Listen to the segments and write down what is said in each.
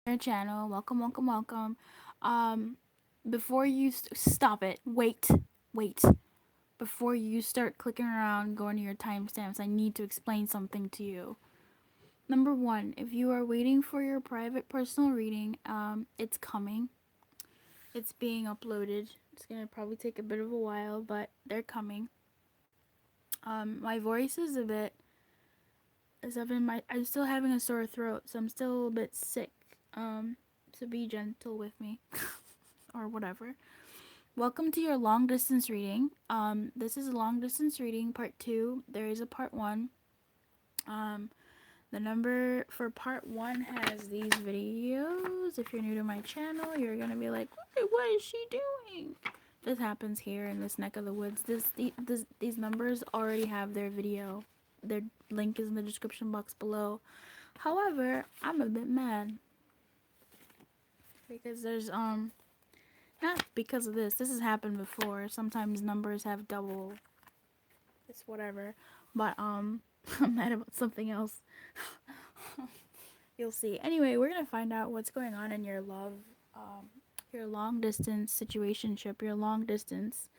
Lumiere channel. Welcome, welcome, welcome. Um, before you stop it, wait. Before you start clicking around, going to your timestamps, I need to explain something to you. Number one, if you are waiting for your private personal reading, it's coming. It's being uploaded. It's gonna probably take a bit of a while, but they're coming. My voice is a bit. I'm still having a sore throat, so I'm still a bit sick. So be gentle with me, or whatever. Welcome to your long distance reading. This is a long distance reading part 2. There is a part 1. Um, the number for part 1 has these videos. If you're new to my channel, you're gonna be like, what is she doing? This happens here in this neck of the woods. These numbers already have their video. Their link is in the description box below. However, I'm a bit mad because there's not because of this. This has happened before. Sometimes numbers have double. It's whatever. But I'm mad about something else. You'll see. Anyway, we're gonna find out what's going on in your love, your long distance situationship, your long distance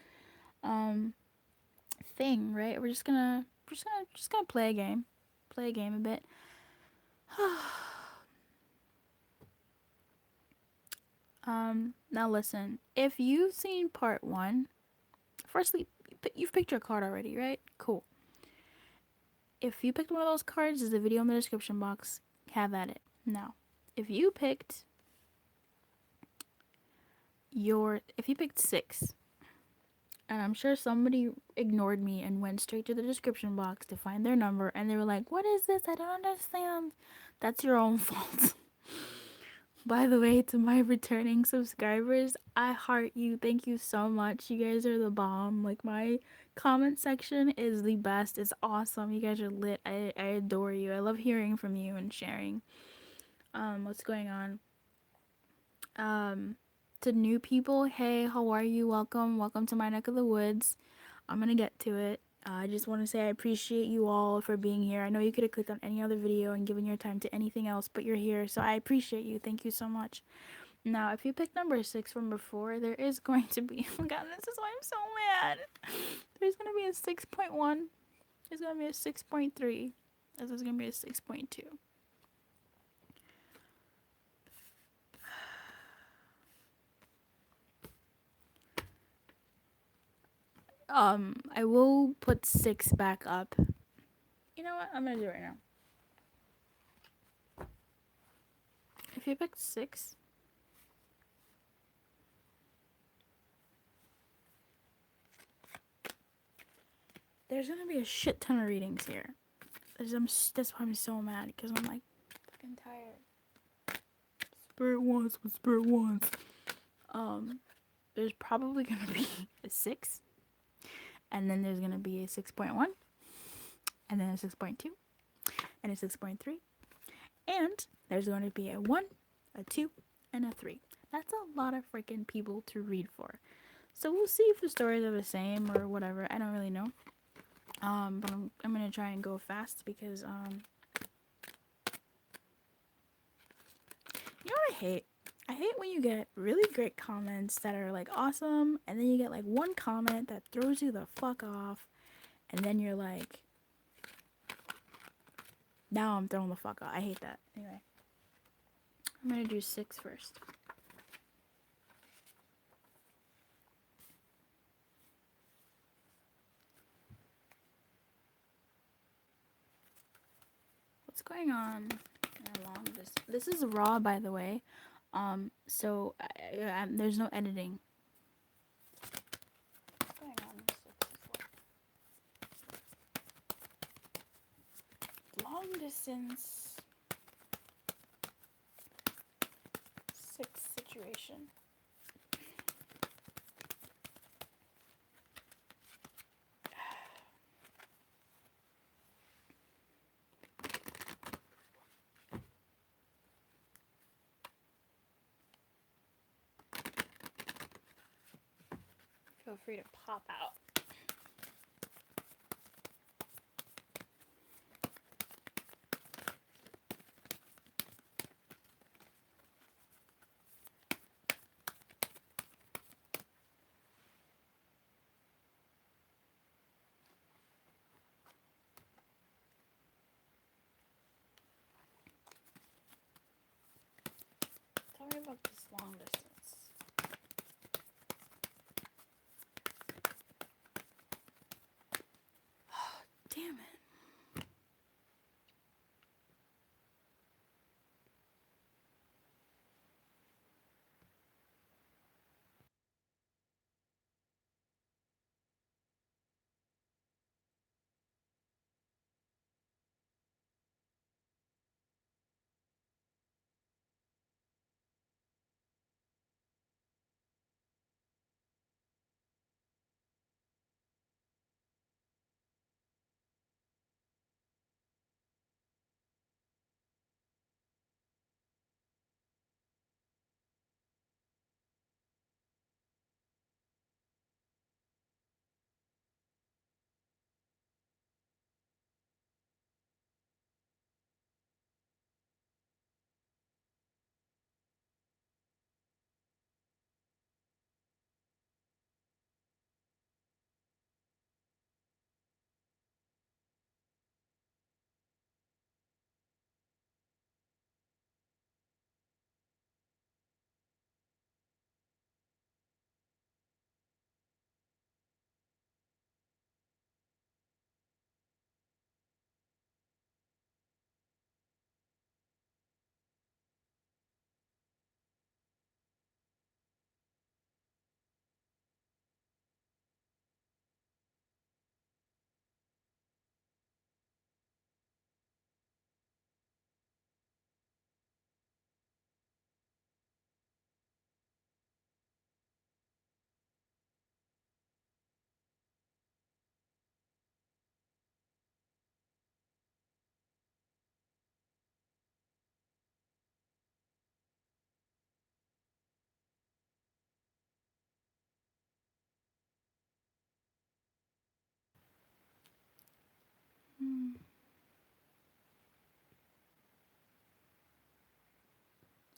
thing, right? We're just gonna play a game. Play a game a bit. Now listen. If you've seen part 1, firstly, you've picked your card already, right? Cool. If you picked one of those cards, there's a video in the description box. Have at it. Now, if you picked 6, and I'm sure somebody ignored me and went straight to the description box to find their number, and they were like, what is this? I don't understand. That's your own fault. By the way, to my returning subscribers, I heart you. Thank you so much. You guys are the bomb. Like, my comment section is the best. It's awesome. You guys are lit. I adore you. I love hearing from you and sharing what's going on. To new people, hey, how are you? Welcome to my neck of the woods. I'm gonna get to it. I just want to say I appreciate you all for being here. I know you could have clicked on any other video and given your time to anything else, but you're here, so I appreciate you. Thank you so much. Now, if you picked number 6 from before, there is going to be, oh my god, this is why I'm so mad. There's going to be a 6.1. There's going to be a 6.3. There's going to be a 6.2. I will put 6 back up. You know what? I'm going to do it right now. If you picked 6, there's gonna be a shit ton of readings here. That's why I'm so mad, because I'm like fucking tired. Spirit wants what Spirit wants. There's probably gonna be a 6, and then there's gonna be a 6.1, and then a 6.2, and a 6.3, and there's going to be a 1, a 2, and a 3. That's a lot of freaking people to read for. So we'll see if the stories are the same or whatever. I don't really know. But I'm gonna try and go fast because you know what I hate? I hate when you get really great comments that are like awesome, and then you get like one comment that throws you the fuck off, and then you're like, now I'm thrown the fuck off. I hate that. Anyway, I'm gonna do 6 first. What's going on along this? This is raw, by the way. So there's no editing. What's going on? Long distance 6 situation. Feel free to pop out. me about this long distance. Damn it.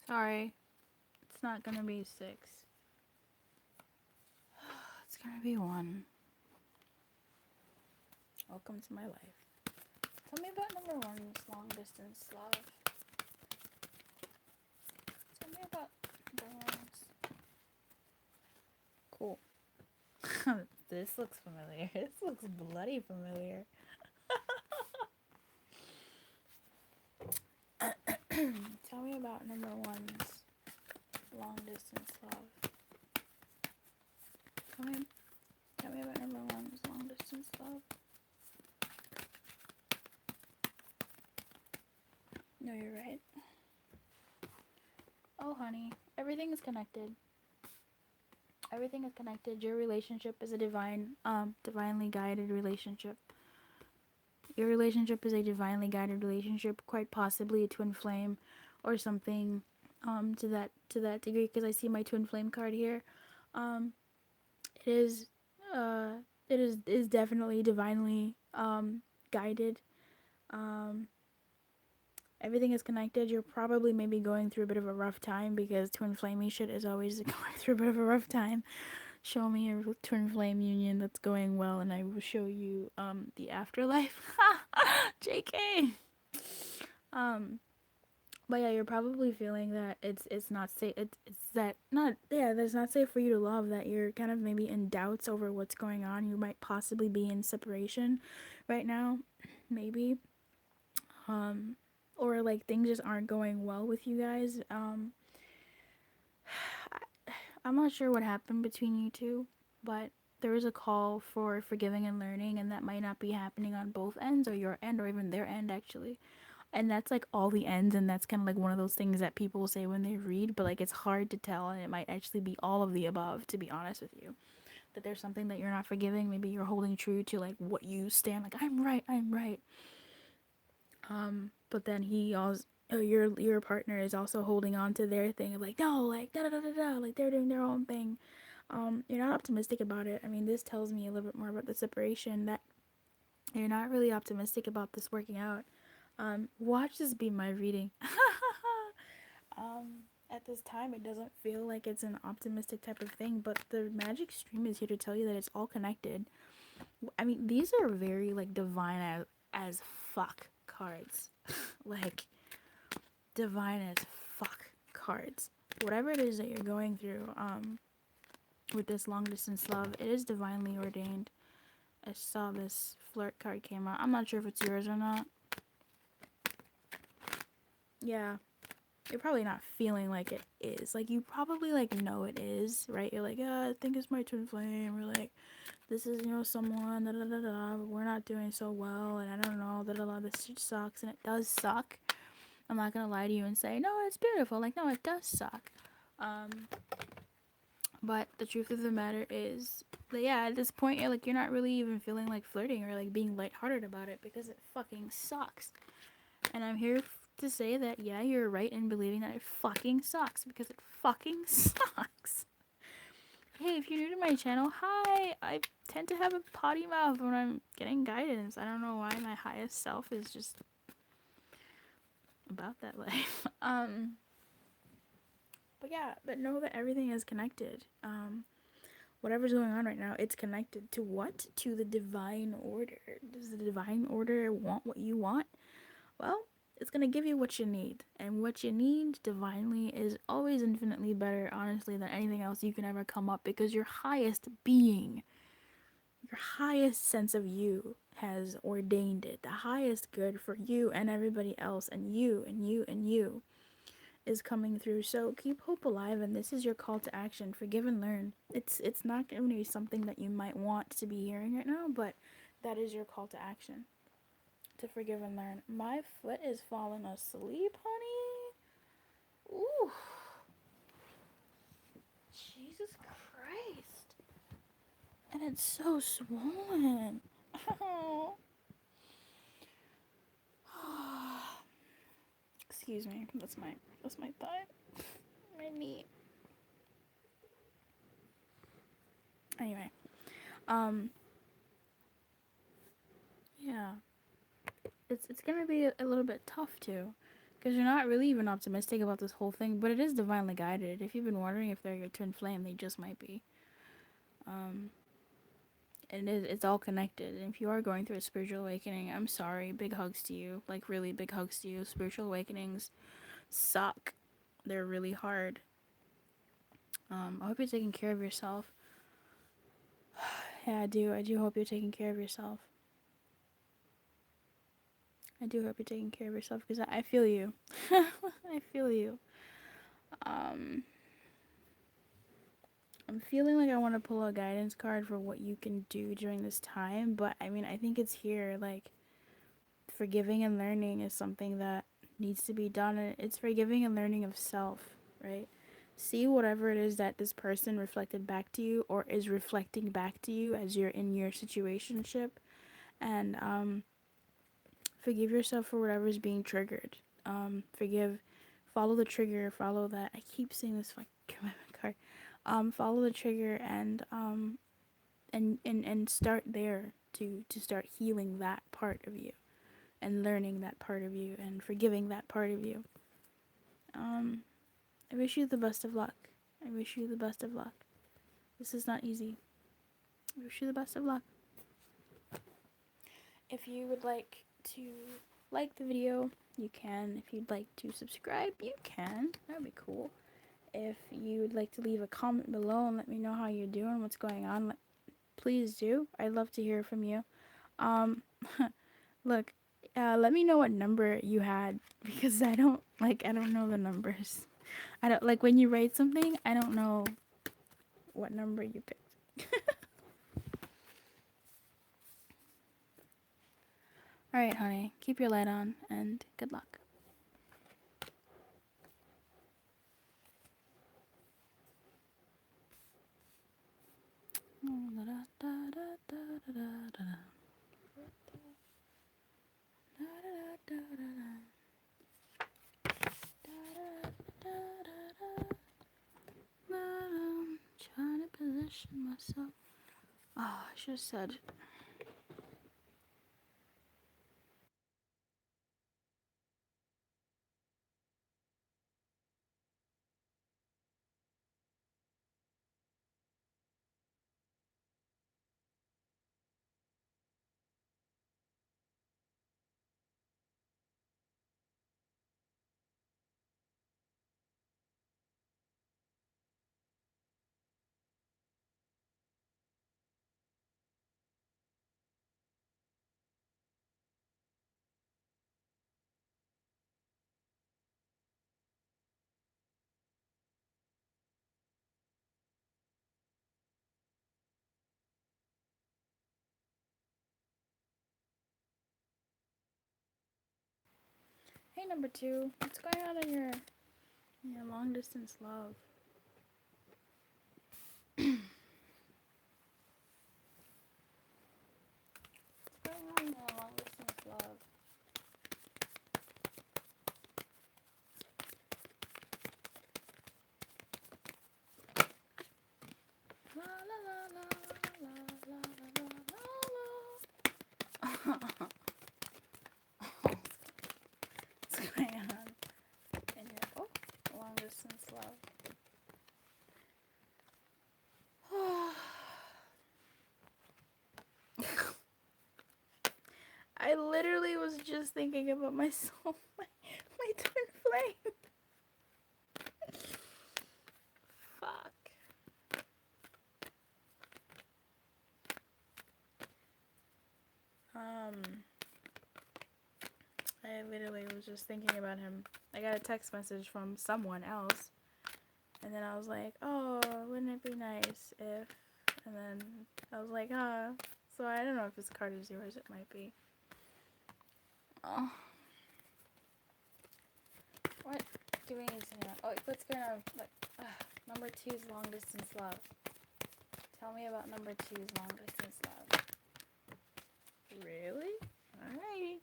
Sorry. It's not gonna be 6. It's gonna be 1. Welcome to my life. Tell me about number 1's long distance love. Tell me about number 1's. Cool. This looks familiar. This looks bloody familiar. Tell me about number 1's long distance love. Tell me about number 1's long distance love. No, you're right. Oh, honey, everything is connected. Everything is connected. Your relationship is a divinely guided relationship. Your relationship is a divinely guided relationship, quite possibly a twin flame or something to that degree, because I see my twin flame card here. It is definitely divinely guided. Everything is connected. You're probably maybe going through a bit of a rough time, because twin flamey shit is always going through a bit of a rough time. Show me a twin flame union that's going well, and I will show you the afterlife. JK. But yeah, you're probably feeling that it's not safe. It's that not yeah. That's not safe for you to love. That you're kind of maybe in doubts over what's going on. You might possibly be in separation right now, maybe. Or like things just aren't going well with you guys. I'm not sure what happened between you two, but there is a call for forgiving and learning, and that might not be happening on both ends, or your end, or even their end, actually. And that's like all the ends, and that's kind of like one of those things that people say when they read, but like it's hard to tell, and it might actually be all of the above, to be honest with you. That there's something that you're not forgiving, maybe you're holding true to like what you stand, like I'm right. But then he also, your partner is also holding on to their thing of like, no, like da da da da da, like they're doing their own thing. You're not optimistic about it. I mean, this tells me a little bit more about the separation, that you're not really optimistic about this working out. Watch this be my reading. At this time, it doesn't feel like it's an optimistic type of thing, but the magic stream is here to tell you that it's all connected. I mean, these are very like divine as fuck cards. Like divine as fuck cards. whatever it is that you're going through, with this long distance love, it is divinely ordained. I saw this flirt card came out. I'm not sure if it's yours or not. Yeah. You're probably not feeling like it is. Like, you probably, like, know it is, right? You're like, yeah, I think it's my twin flame. Or, like, this is, you know, someone, da-da-da-da, but we're not doing so well, and I don't know, da-da-da, this shit sucks, and it does suck. I'm not gonna lie to you and say, no, it's beautiful. Like, no, it does suck. But the truth of the matter is, that, yeah, at this point, you're not really even feeling like flirting or, like, being lighthearted about it because it fucking sucks. And I'm here to say that, yeah, you're right in believing that it fucking sucks because it fucking sucks. Hey, if you're new to my channel, hi! I tend to have a potty mouth when I'm getting guidance. I don't know why my highest self is just about that life. But yeah, but know that everything is connected. Whatever's going on right now, it's connected to what? To the divine order. Does the divine order want what you want? Well, it's going to give you what you need. And what you need divinely is always infinitely better, honestly, than anything else you can ever come up, because your highest being, your highest sense of you has ordained it. The highest good for you and everybody else, and you and you and you, is coming through. So keep hope alive, and this is your call to action. Forgive and learn. It's not going to be something that you might want to be hearing right now, but that is your call to action. To forgive and learn. My foot is falling asleep, honey. Ooh. Jesus Christ. And it's so swollen. Oh. Excuse me. That's my thigh. My knee. Anyway. Yeah. It's gonna be a little bit tough too. Because you're not really even optimistic about this whole thing, but it is divinely guided. If you've been wondering if they're your twin flame, they just might be. And it's all connected. And if you are going through a spiritual awakening, I'm sorry. Big hugs to you. Like, really big hugs to you. Spiritual awakenings suck. They're really hard. I hope you're taking care of yourself. Yeah, I do. I do hope you're taking care of yourself. I do hope you're taking care of yourself because I feel you. I feel you. I'm feeling like I want to pull a guidance card for what you can do during this time, but I mean, I think it's here. Like, forgiving and learning is something that needs to be done, and it's forgiving and learning of self, right? See whatever it is that this person reflected back to you or is reflecting back to you as you're in your situationship, and forgive yourself for whatever's being triggered. Follow the trigger, follow that. I keep saying this fucking commitment card. Follow the trigger and start there to start healing that part of you and learning that part of you and forgiving that part of you. I wish you the best of luck. I wish you the best of luck. This is not easy. I wish you the best of luck. If you would like to like the video, you can. If you'd like to subscribe, you can. That would be cool. If you would like to leave a comment below and let me know how you're doing, what's going on, please do. I'd love to hear from you. Look, let me know what number you had because I don't know the numbers. I don't like when you rate something, I don't know what number you picked. Alright, honey, keep your light on and good luck. Trying to position myself. Oh, I should have said Hey, number 2. What's going on in your long distance love? What's going on in your long distance love? La la la la la la la la la. What's going on in your long distance love? I literally was just thinking about my soul, my twin flame. Fuck. I literally was just thinking about him. I got a text message from someone else, and then I was like, oh, wouldn't it be nice if, and then I was like, so I don't know if this card is yours, it might be. Oh. What do we need to know? Oh, what's going on? Number 2's long distance love. Tell me about number 2's long distance love. Really? Alrighty.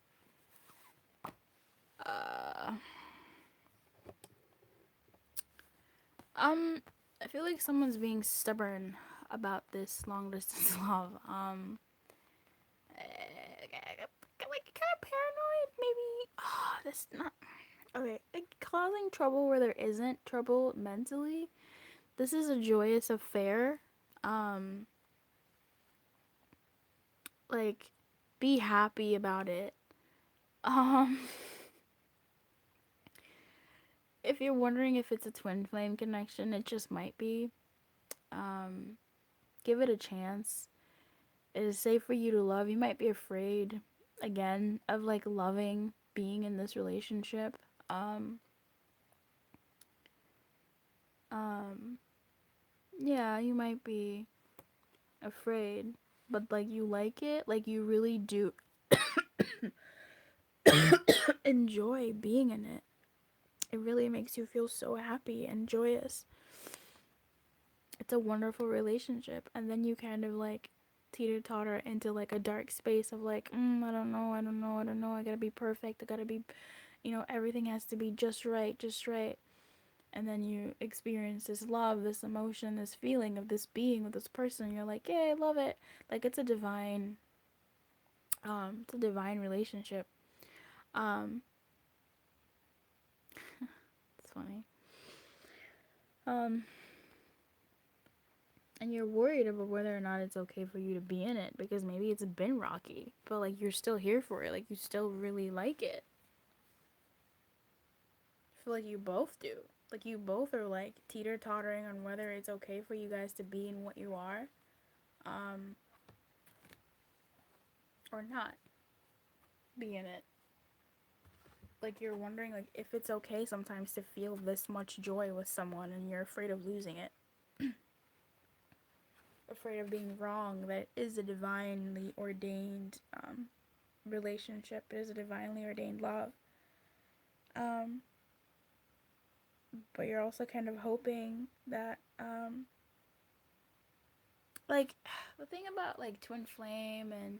I feel like someone's being stubborn about this long distance love. Like kind of paranoid, maybe. That's not okay. Like causing trouble where there isn't trouble mentally. This is a joyous affair. Like, be happy about it. If you're wondering if it's a twin flame connection, it just might be. Give it a chance. It is safe for you to love. You might be afraid, again, of like loving, being in this relationship. Yeah, you might be afraid, but like you like it, like you really do enjoy being in it. It really makes you feel so happy and joyous. It's a wonderful relationship, and then you kind of like teeter-totter into like a dark space of like, I don't know, I gotta be perfect, I gotta be, everything has to be just right. And then you experience this love, this emotion, this feeling of this being with this person. You're like, yeah, I love it. Like it's a divine relationship. It's funny. And you're worried about whether or not it's okay for you to be in it, because maybe it's been rocky, but like you're still here for it. Like you still really like it. I feel like you both do. Like you both are like teeter-tottering on whether it's okay for you guys to be in what you are, or not be in it. Like you're wondering like if it's okay sometimes to feel this much joy with someone, and you're afraid of losing it. Afraid of being wrong. That is a divinely ordained relationship. It is a divinely ordained love. But you're also kind of hoping that like the thing about like twin flame and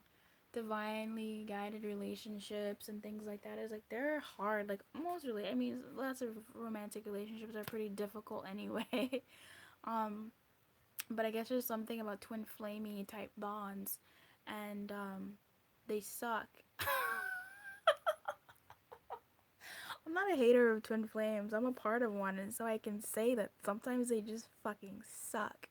divinely guided relationships and things like that is like they're hard. Like most really, I mean, lots of romantic relationships are pretty difficult anyway. But I guess there's something about twin flamey type bonds, and they suck. I'm not a hater of twin flames. I'm a part of one, and so I can say that sometimes they just fucking suck.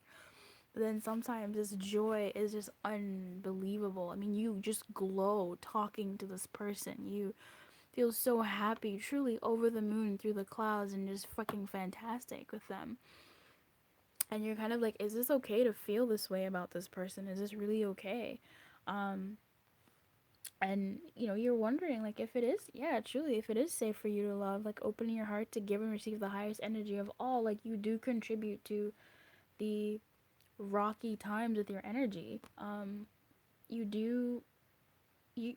But then sometimes this joy is just unbelievable. I mean, you just glow talking to this person. You feel so happy, truly over the moon, through the clouds, and just fucking fantastic with them. And you're kind of like, is this okay to feel this way about this person? Is this really okay? And you're wondering like if it is, yeah, truly, if it is safe for you to love, like opening your heart to give and receive the highest energy of all, like you do contribute to the rocky times with your energy. You do you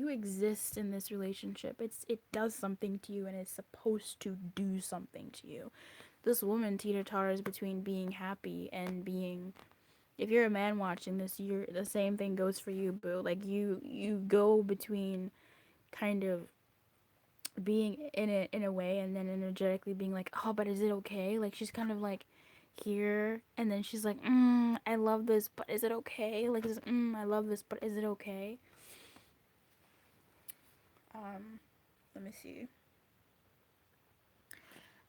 exist in this relationship. It does something to you and it's supposed to do something to you. This woman teeter-totters between being happy and being, if you're a man watching this, you're the same thing goes for you, boo. Like you go between kind of being in a way and then energetically being like, oh, but is it okay? Like she's kind of like here and then she's like, I love this, but is it okay? Like this, I love this, but is it okay? Let me see.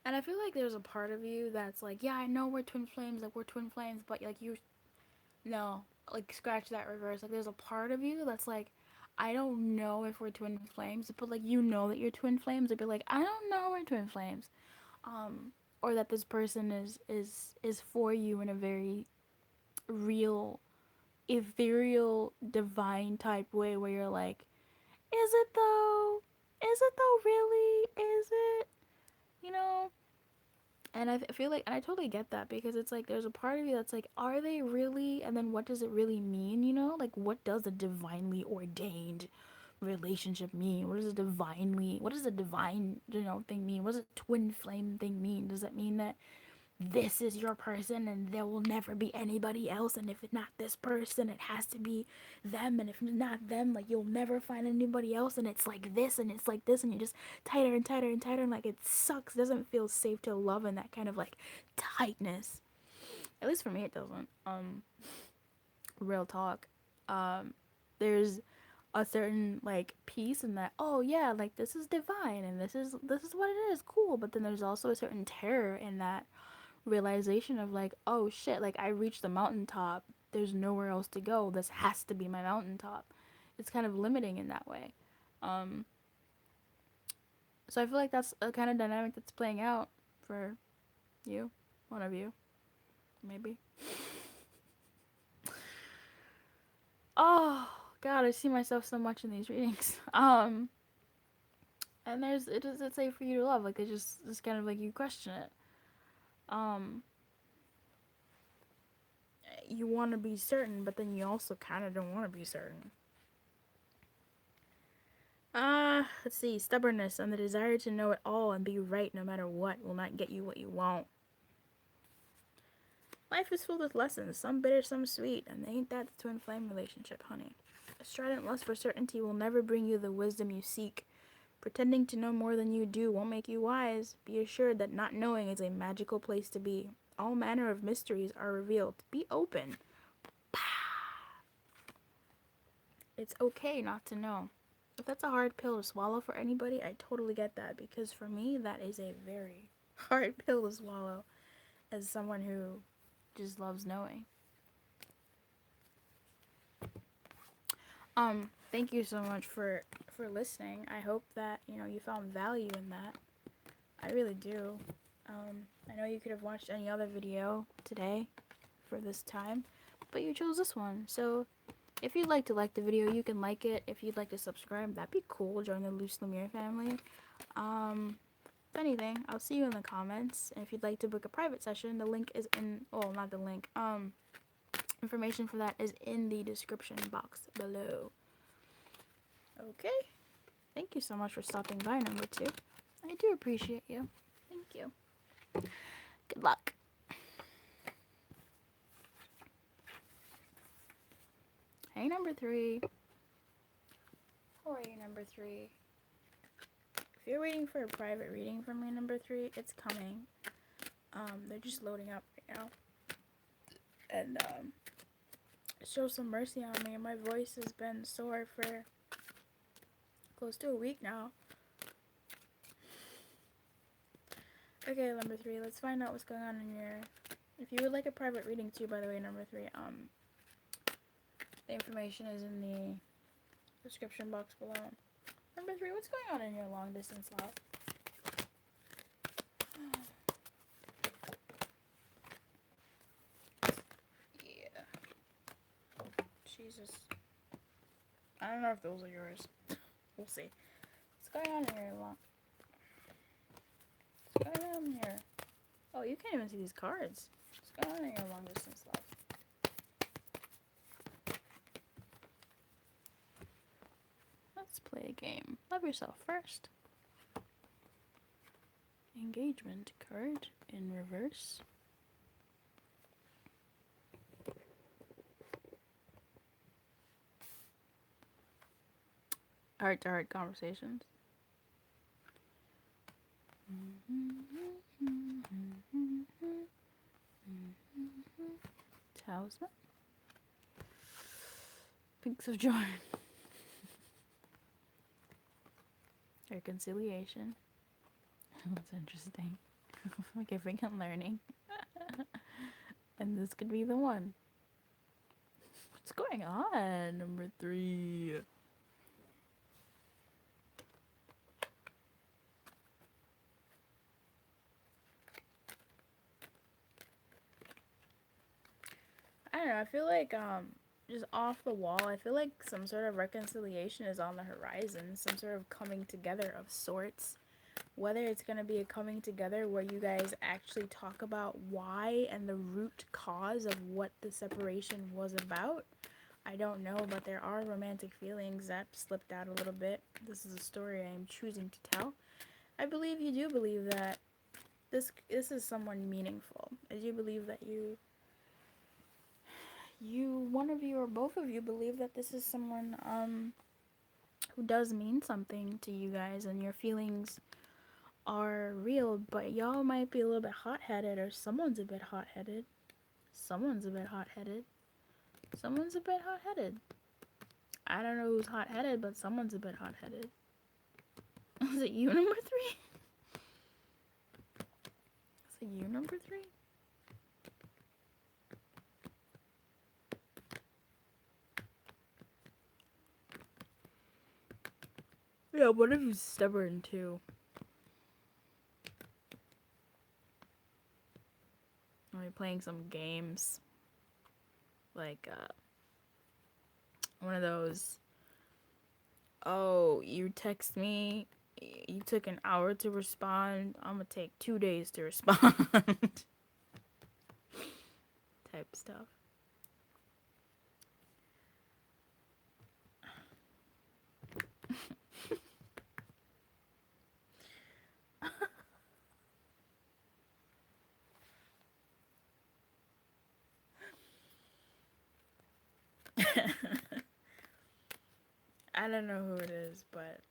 And I feel like there's a part of you that's like, yeah, I know we're twin flames, like we're twin flames, but like you, no, like scratch that reverse. Like there's a part of you that's like, I don't know if we're twin flames, but like you know that you're twin flames. It'd be like, I don't know we're twin flames, or that this person is for you in a very real, ethereal, divine type way where you're like, is it though? Is it though? Really? Is it? You know? And I feel like, and I totally get that because it's like there's a part of you that's like, are they really? And then what does it really mean? You know, like what does a divinely ordained relationship mean? What does a divine, thing mean? What does a twin flame thing mean? Does it mean that this is your person and there will never be anybody else, and if it's not this person it has to be them, and if it's not them, like you'll never find anybody else, and it's like this and it's like this and you're just tighter and tighter and tighter, and like it sucks, it doesn't feel safe to love in that kind of like tightness. At least for me it doesn't. Real talk. There's a certain like peace in that, oh yeah, like this is divine and this is what it is, cool, but then there's also a certain terror in that realization of like, oh shit, like I reached the mountaintop, there's nowhere else to go, this has to be my mountaintop. It's kind of limiting in that way. um so I feel like that's a kind of dynamic that's playing out for you, one of you, maybe. Oh god, I see myself so much in these readings. And there's, it doesn't say for you to love, like it's kind of like you question it. um you want to be certain, but then you also kind of don't want to be certain. Let's see. Stubbornness and the desire to know it all and be right no matter what will not get you what you want. Life is full with lessons, some bitter, some sweet, and ain't that the twin flame relationship, honey. A strident lust for certainty will never bring you the wisdom you seek. Pretending to know more than you do won't make you wise. Be assured that not knowing is a magical place to be. All manner of mysteries are revealed. Be open. It's okay not to know. If that's a hard pill to swallow for anybody, I totally get that, because for me, that is a very hard pill to swallow as someone who just loves knowing. Thank you so much for listening. I hope that, you found value in that. I really do. I know you could have watched any other video today for this time, but you chose this one. So if you'd like to like the video, you can like it. If you'd like to subscribe, that'd be cool. Join the Luz Lumiere family. If anything, I'll see you in the comments. And if you'd like to book a private session, the link is in, well, not the link, information for that is in the description box below. Okay. Thank you so much for stopping by, number 2. I do appreciate you. Thank you. Good luck. Hey, number 3. How are you, number 3? If you're waiting for a private reading from me, number 3, it's coming. They're just loading up right now. And, show some mercy on me. My voice has been sore for close to a week now. Okay, number 3, let's find out what's going on in your... If you would like a private reading too, by the way, number 3, the information is in the description box below. Number 3, what's going on in your long distance love? Yeah. Jesus. I don't know if those are yours. We'll see. What's going on in your long... What's going on here? Oh, you can't even see these cards. What's going on in your long distance love? play a game. Love yourself first. Engagement card in reverse. Heart-to-heart conversations. Talisman. Pinks of Joy. Reconciliation. That's interesting. Giving and learning. And this could be the one. What's going on? Number 3. I don't know, I feel like just off the wall, I feel like some sort of reconciliation is on the horizon, some sort of coming together of sorts. Whether it's going to be a coming together where you guys actually talk about why and the root cause of what the separation was about, I don't know, but there are romantic feelings that slipped out a little bit. This is a story I am choosing to tell. I believe you do believe that this is someone meaningful. I do believe that you, one of you or both of you, believe that this is someone who does mean something to you guys, and your feelings are real, but y'all might be a little bit hot-headed, or someone's a bit hot-headed. Someone's a bit hot-headed. Someone's a bit hot-headed. I don't know who's hot-headed, but someone's a bit hot-headed. Is it you, number 3? Is it you, number 3? Yeah, what if he's stubborn, too? Are we playing some games? Like, one of those, oh, you text me, you took an hour to respond, I'm gonna take 2 days to respond. Type stuff. I don't know who it is, but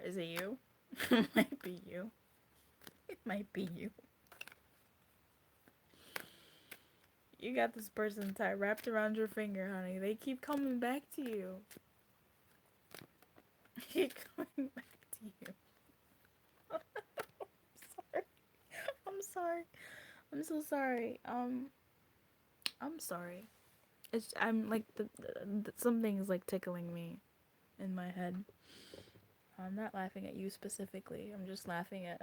is it you? It might be you. It might be you. You got this person wrapped around your finger, honey. They keep coming back to you. Keep coming back to you. I'm sorry. I'm so sorry. I'm sorry. I'm like something is like tickling me in my head. I'm not laughing at you specifically. I'm just laughing at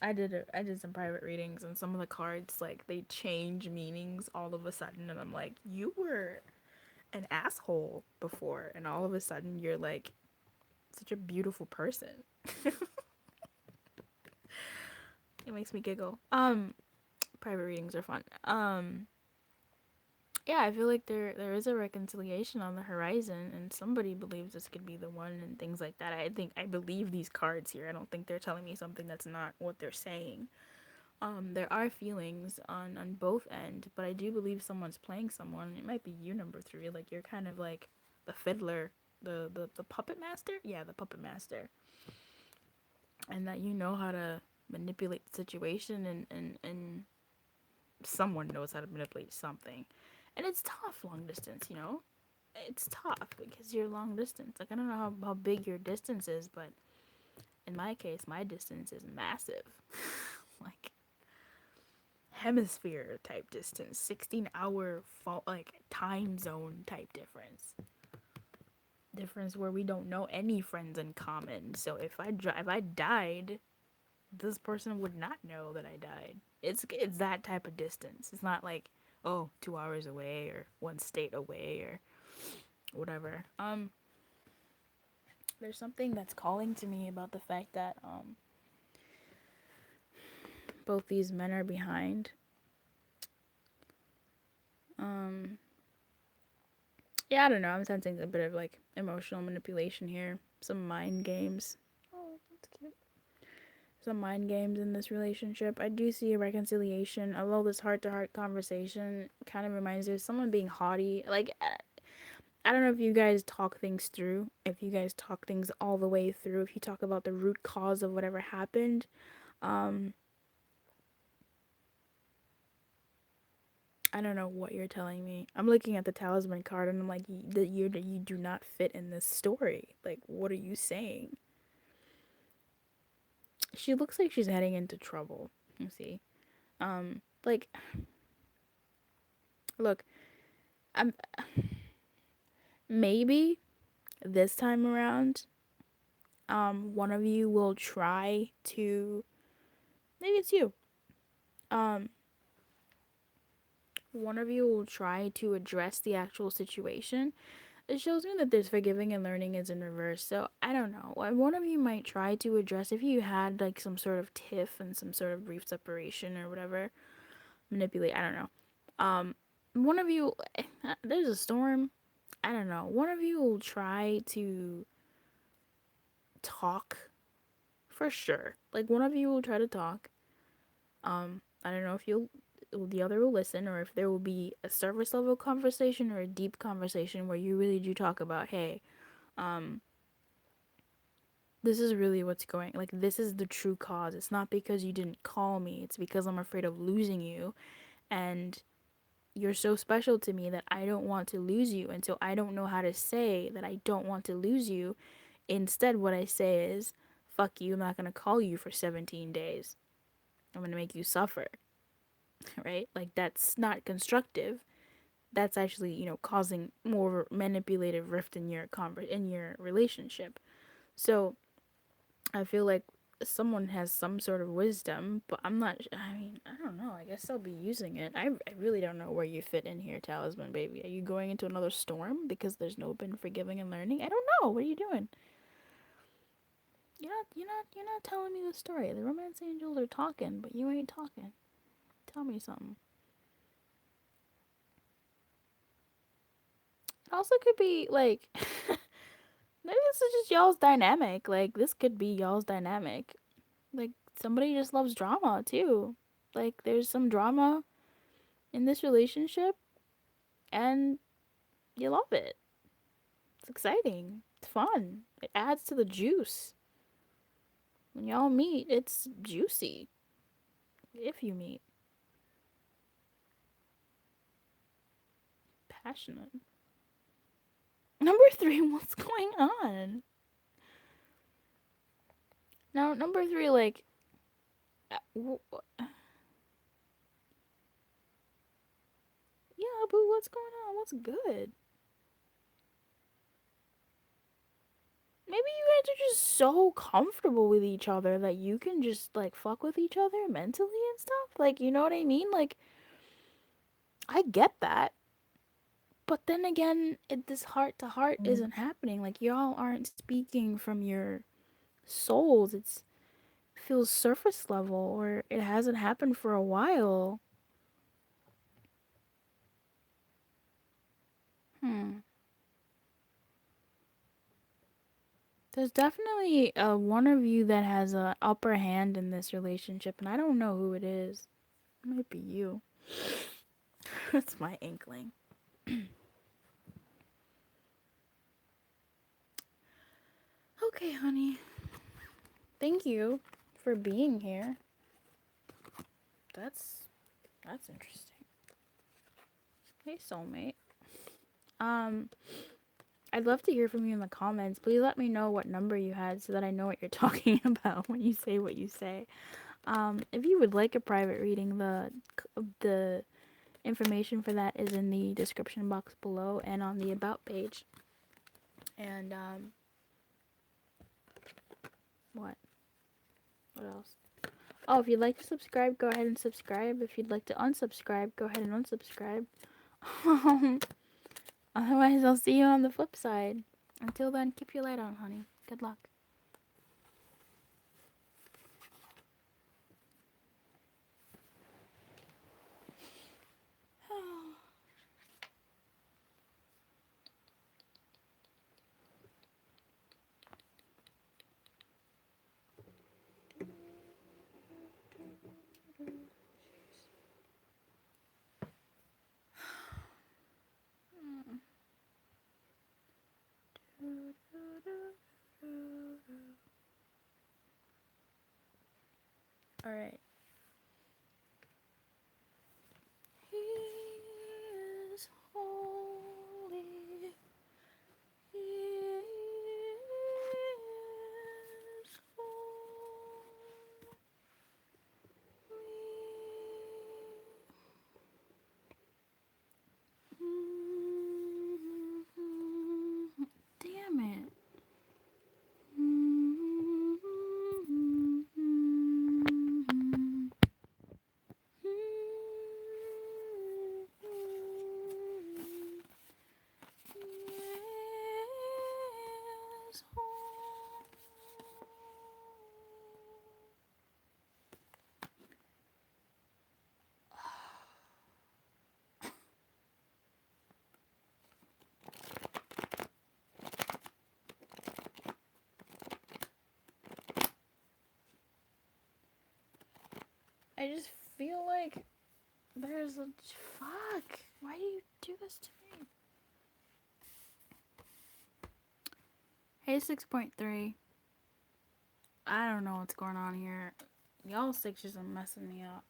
I did some private readings, and some of the cards, like, they change meanings all of a sudden, and I'm like, you were an asshole before, and all of a sudden you're like such a beautiful person. It makes me giggle. Private readings are fun. Yeah, I feel like there is a reconciliation on the horizon, and somebody believes this could be the one, and things like that. I believe these cards here. I don't think they're telling me something that's not what they're saying. There are feelings on both end, but I do believe someone's playing someone. It might be you, number 3. Like, you're kind of like the fiddler, the puppet master. Yeah, the puppet master, and that you know how to manipulate the situation, and someone knows how to manipulate something. And it's tough, long distance, you know? It's tough because you're long distance. Like, I don't know how big your distance is, but in my case, my distance is massive. Like, hemisphere type distance, 16-hour time zone type difference. Difference where we don't know any friends in common. So if I died, this person would not know that I died. It's that type of distance. It's not like, oh, 2 hours away or 1 state away or whatever. There's something that's calling to me about the fact that both these men are behind. Yeah, I don't know. I'm sensing a bit of like emotional manipulation here. Some mind games. Oh, that's cute. Some mind games in this relationship. I do see a reconciliation. Although this heart to heart conversation kind of reminds me of someone being haughty. Like, I don't know if you guys talk things through, if you guys talk things all the way through, if you talk about the root cause of whatever happened. Um, I don't know what you're telling me. I'm looking at the talisman card and I'm like, you do not fit in this story. Like, what are you saying? She looks like she's heading into trouble. You see, like, look, I'm maybe this time around, one of you will try to. Maybe it's you. Um, one of you will try to address the actual situation. It shows me that this forgiving and learning is in reverse. So I don't know. One of you might try to address if you had like some sort of tiff and some sort of brief separation or whatever. Manipulate. I don't know. One of you. There's a storm. I don't know. One of you will try to talk for sure. Like one of you will try to talk. I don't know if you'll the other will listen or if there will be a surface level conversation or a deep conversation where you really do talk about, hey, um, this is really what's going, like, this is the true cause. It's not because you didn't call me, it's because I'm afraid of losing you, and you're so special to me that I don't want to lose you, and so I don't know how to say that I don't want to lose you. Instead, what I say is, fuck you, I'm not gonna call you for 17 days. I'm gonna make you suffer, right? Like, that's not constructive. That's actually, causing more manipulative rift in your relationship. So I feel like someone has some sort of wisdom, but I'm not. I mean, I don't know. I guess I'll be using it. I really don't know where you fit in here, Talisman baby. Are you going into another storm because there's no been forgiving and learning? I don't know. What are you doing? You're not telling me the story. The romance angels are talking, but you ain't talking. Tell me something. It also could be like maybe this is just y'all's dynamic. Like this could be y'all's dynamic. Like somebody just loves drama too. Like there's some drama in this relationship and you love it. It's exciting. It's fun. It adds to the juice. When y'all meet, it's juicy. If you meet. Passionate. Number 3, what's going on? Now, number 3, like, yeah, but what's going on? What's good? Maybe you guys are just so comfortable with each other that you can just like fuck with each other mentally and stuff. Like, you know what I mean? Like, I get that. But then again, this heart to heart isn't happening. Like, y'all aren't speaking from your souls. It feels surface level or it hasn't happened for a while. Hmm. There's definitely one of you that has a upper hand in this relationship, and I don't know who it is. It might be you. That's my inkling. Okay, honey. Thank you for being here. That's that's interesting. Hey, soulmate. Um, I'd love to hear from you in the comments. Please let me know what number you had so that I know what you're talking about when you say what you say. If you would like a private reading, the information for that is in the description box below and on the about page. And what? What else? Oh, if you'd like to subscribe, go ahead and subscribe. If you'd like to unsubscribe, go ahead and unsubscribe. Otherwise, I'll see you on the flip side. Until then, keep your light on, honey. Good luck. All right. He is holy. He is holy. Damn it. I just feel like there's a fuck. Why do you do this to me? Hey, 6.3. I don't know what's going on here. Y'all sixes are messing me up.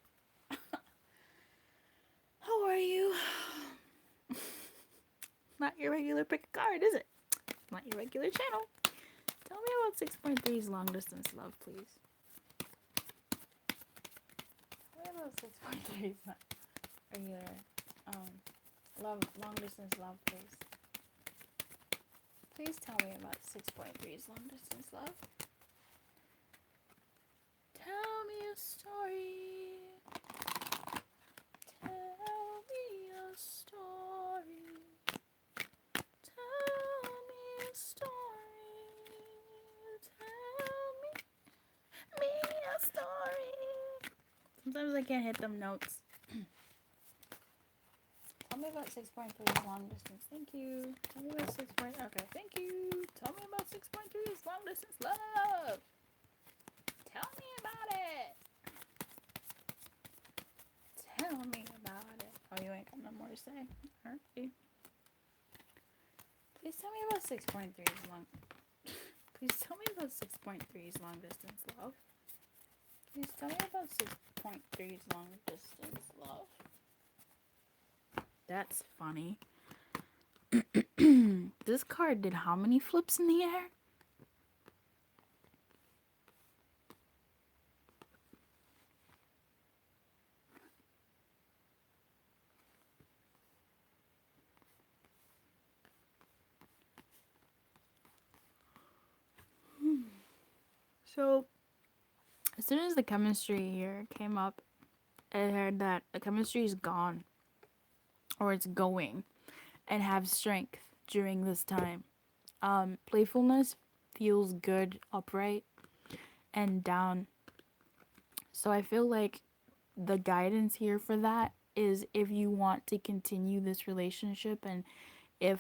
How are you? Not your regular pick a card, is it? Not your regular channel. Tell me about 6.3's long distance love, please. Tell me about 6.3's regular love, long distance love, please. Please tell me about 6.3's long distance love. Tell me a story. Tell me a story. Tell me a story. Tell me a story. Sometimes I can't hit them notes. Tell me about 6.3's long distance. Thank you. Tell me about 6. Okay, thank you. Tell me about 6.3's long distance love. Tell me about it. Tell me about it. Oh, you ain't got no more to say. Alright. Please tell me about 6.3's long. Please tell me about 6.3's long distance love. Please tell me about 6.3's long distance love. That's funny. This card did how many flips in the air? So, as soon as the chemistry here came up, I heard that the chemistry is gone, or it's going, and have strength during this time. Playfulness feels good upright and down. So I feel like the guidance here for that is if you want to continue this relationship, and if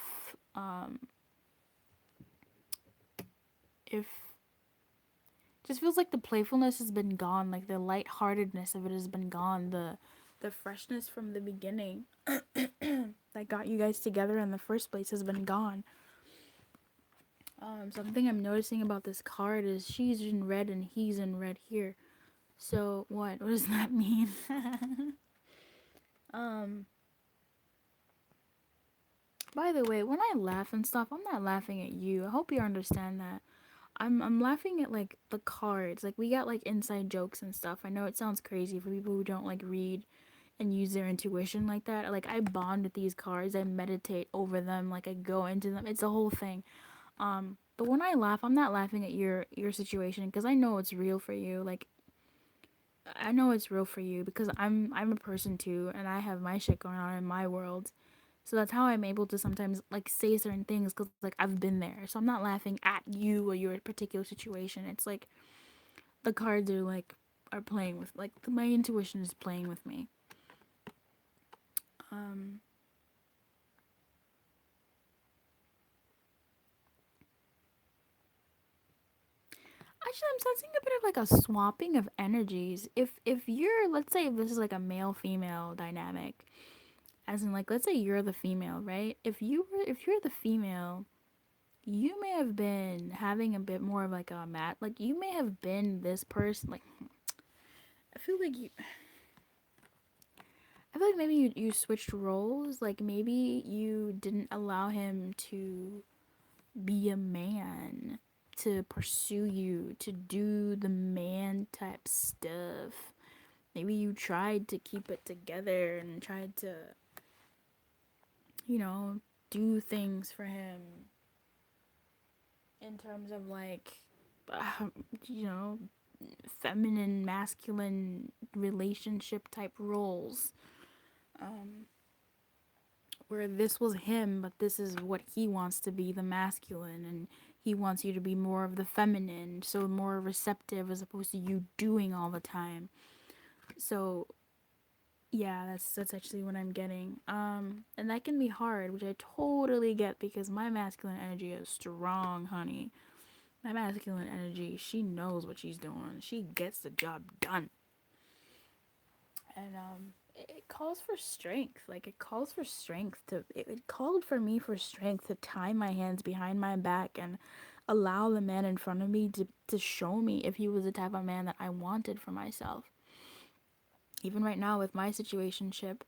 just feels like the playfulness has been gone, like the lightheartedness of it has been gone, the freshness from the beginning that got you guys together in the first place has been gone. Something I'm noticing about this card is she's in red and he's in red here. So what does that mean? By the way, when I laugh and stuff, I'm not laughing at you. I hope you understand that. I'm laughing at like the cards. Like we got like inside jokes and stuff. I know it sounds crazy for people who don't like read and use their intuition like that. Like I bond with these cards. I meditate over them. Like I go into them. It's a whole thing. But when I laugh, I'm not laughing at your situation because I know it's real for you. Like I know it's real for you because I'm a person too, and I have my shit going on in my world. So that's how I'm able to sometimes like say certain things because like I've been there. So I'm not laughing at you or your particular situation. It's like the cards are like are playing with like my intuition is playing with me. Actually, I'm sensing a bit of like a swapping of energies. If you're, let's say if this is like a male female dynamic, as in like let's say you're the female, right? If you're the female, you may have been having a bit more of like a like you may have been this person like feel like you. I feel like maybe you switched roles. Like maybe you didn't allow him to be a man, to pursue you, to do the man type stuff. Maybe you tried to keep it together and tried to, you know, do things for him in terms of like, you know, feminine, masculine relationship type roles. Um, where this was him, but this is what he wants to be, the masculine, and he wants you to be more of the feminine, so more receptive as opposed to you doing all the time. So yeah, that's actually what I'm getting. And that can be hard, which I totally get because my masculine energy is strong, honey. My masculine energy, she knows what she's doing. She gets the job done. And it calls for strength. Like it calls for strength to it called for me for strength to tie my hands behind my back and allow the man in front of me to show me if he was the type of man that I wanted for myself. Even right now with my situationship,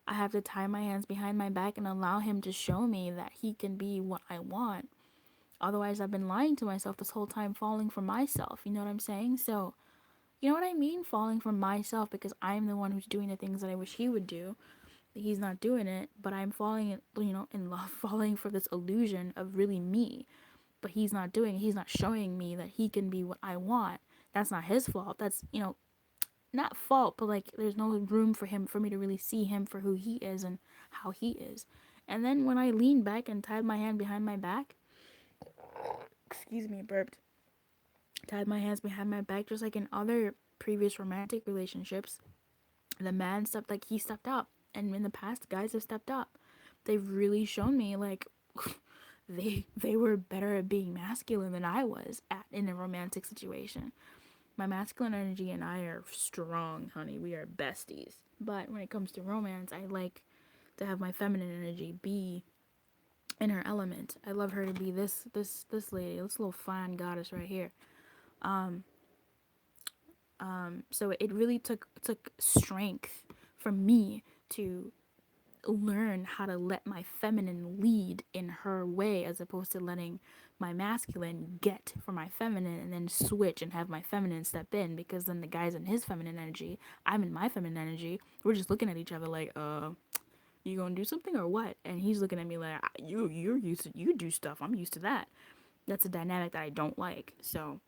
I have to tie my hands behind my back and allow him to show me that he can be what I want. Otherwise, I've been lying to myself this whole time, falling for myself. You know what I'm saying? So, you know what I mean? Falling for myself because I'm the one who's doing the things that I wish he would do. He's not doing it, but I'm falling, in love, falling for this illusion of really me. But he's not doing it. He's not showing me that he can be what I want. That's not his fault. That's, not fault, but like there's no room for me to really see him for who he is and how he is. And then when I leaned back and tied my hand behind my back, excuse me, burped. Tied my hands behind my back, just like in other previous romantic relationships. The man stepped, like he stepped up, and in the past, guys have stepped up. They've really shown me like they were better at being masculine than I was at in a romantic situation. My masculine energy and I are strong, honey. We are besties. But when it comes to romance, I like to have my feminine energy be in her element. I love her to be this lady, this little fine goddess right here. So it really took strength for me to learn how to let my feminine lead in her way as opposed to letting my masculine get for my feminine and then switch and have my feminine step in, because then the guy's in his feminine energy, I'm in my feminine energy, we're just looking at each other like, you gonna do something or what? And he's looking at me like, you're used to, you do stuff, I'm used to that. That's a dynamic that I don't like. So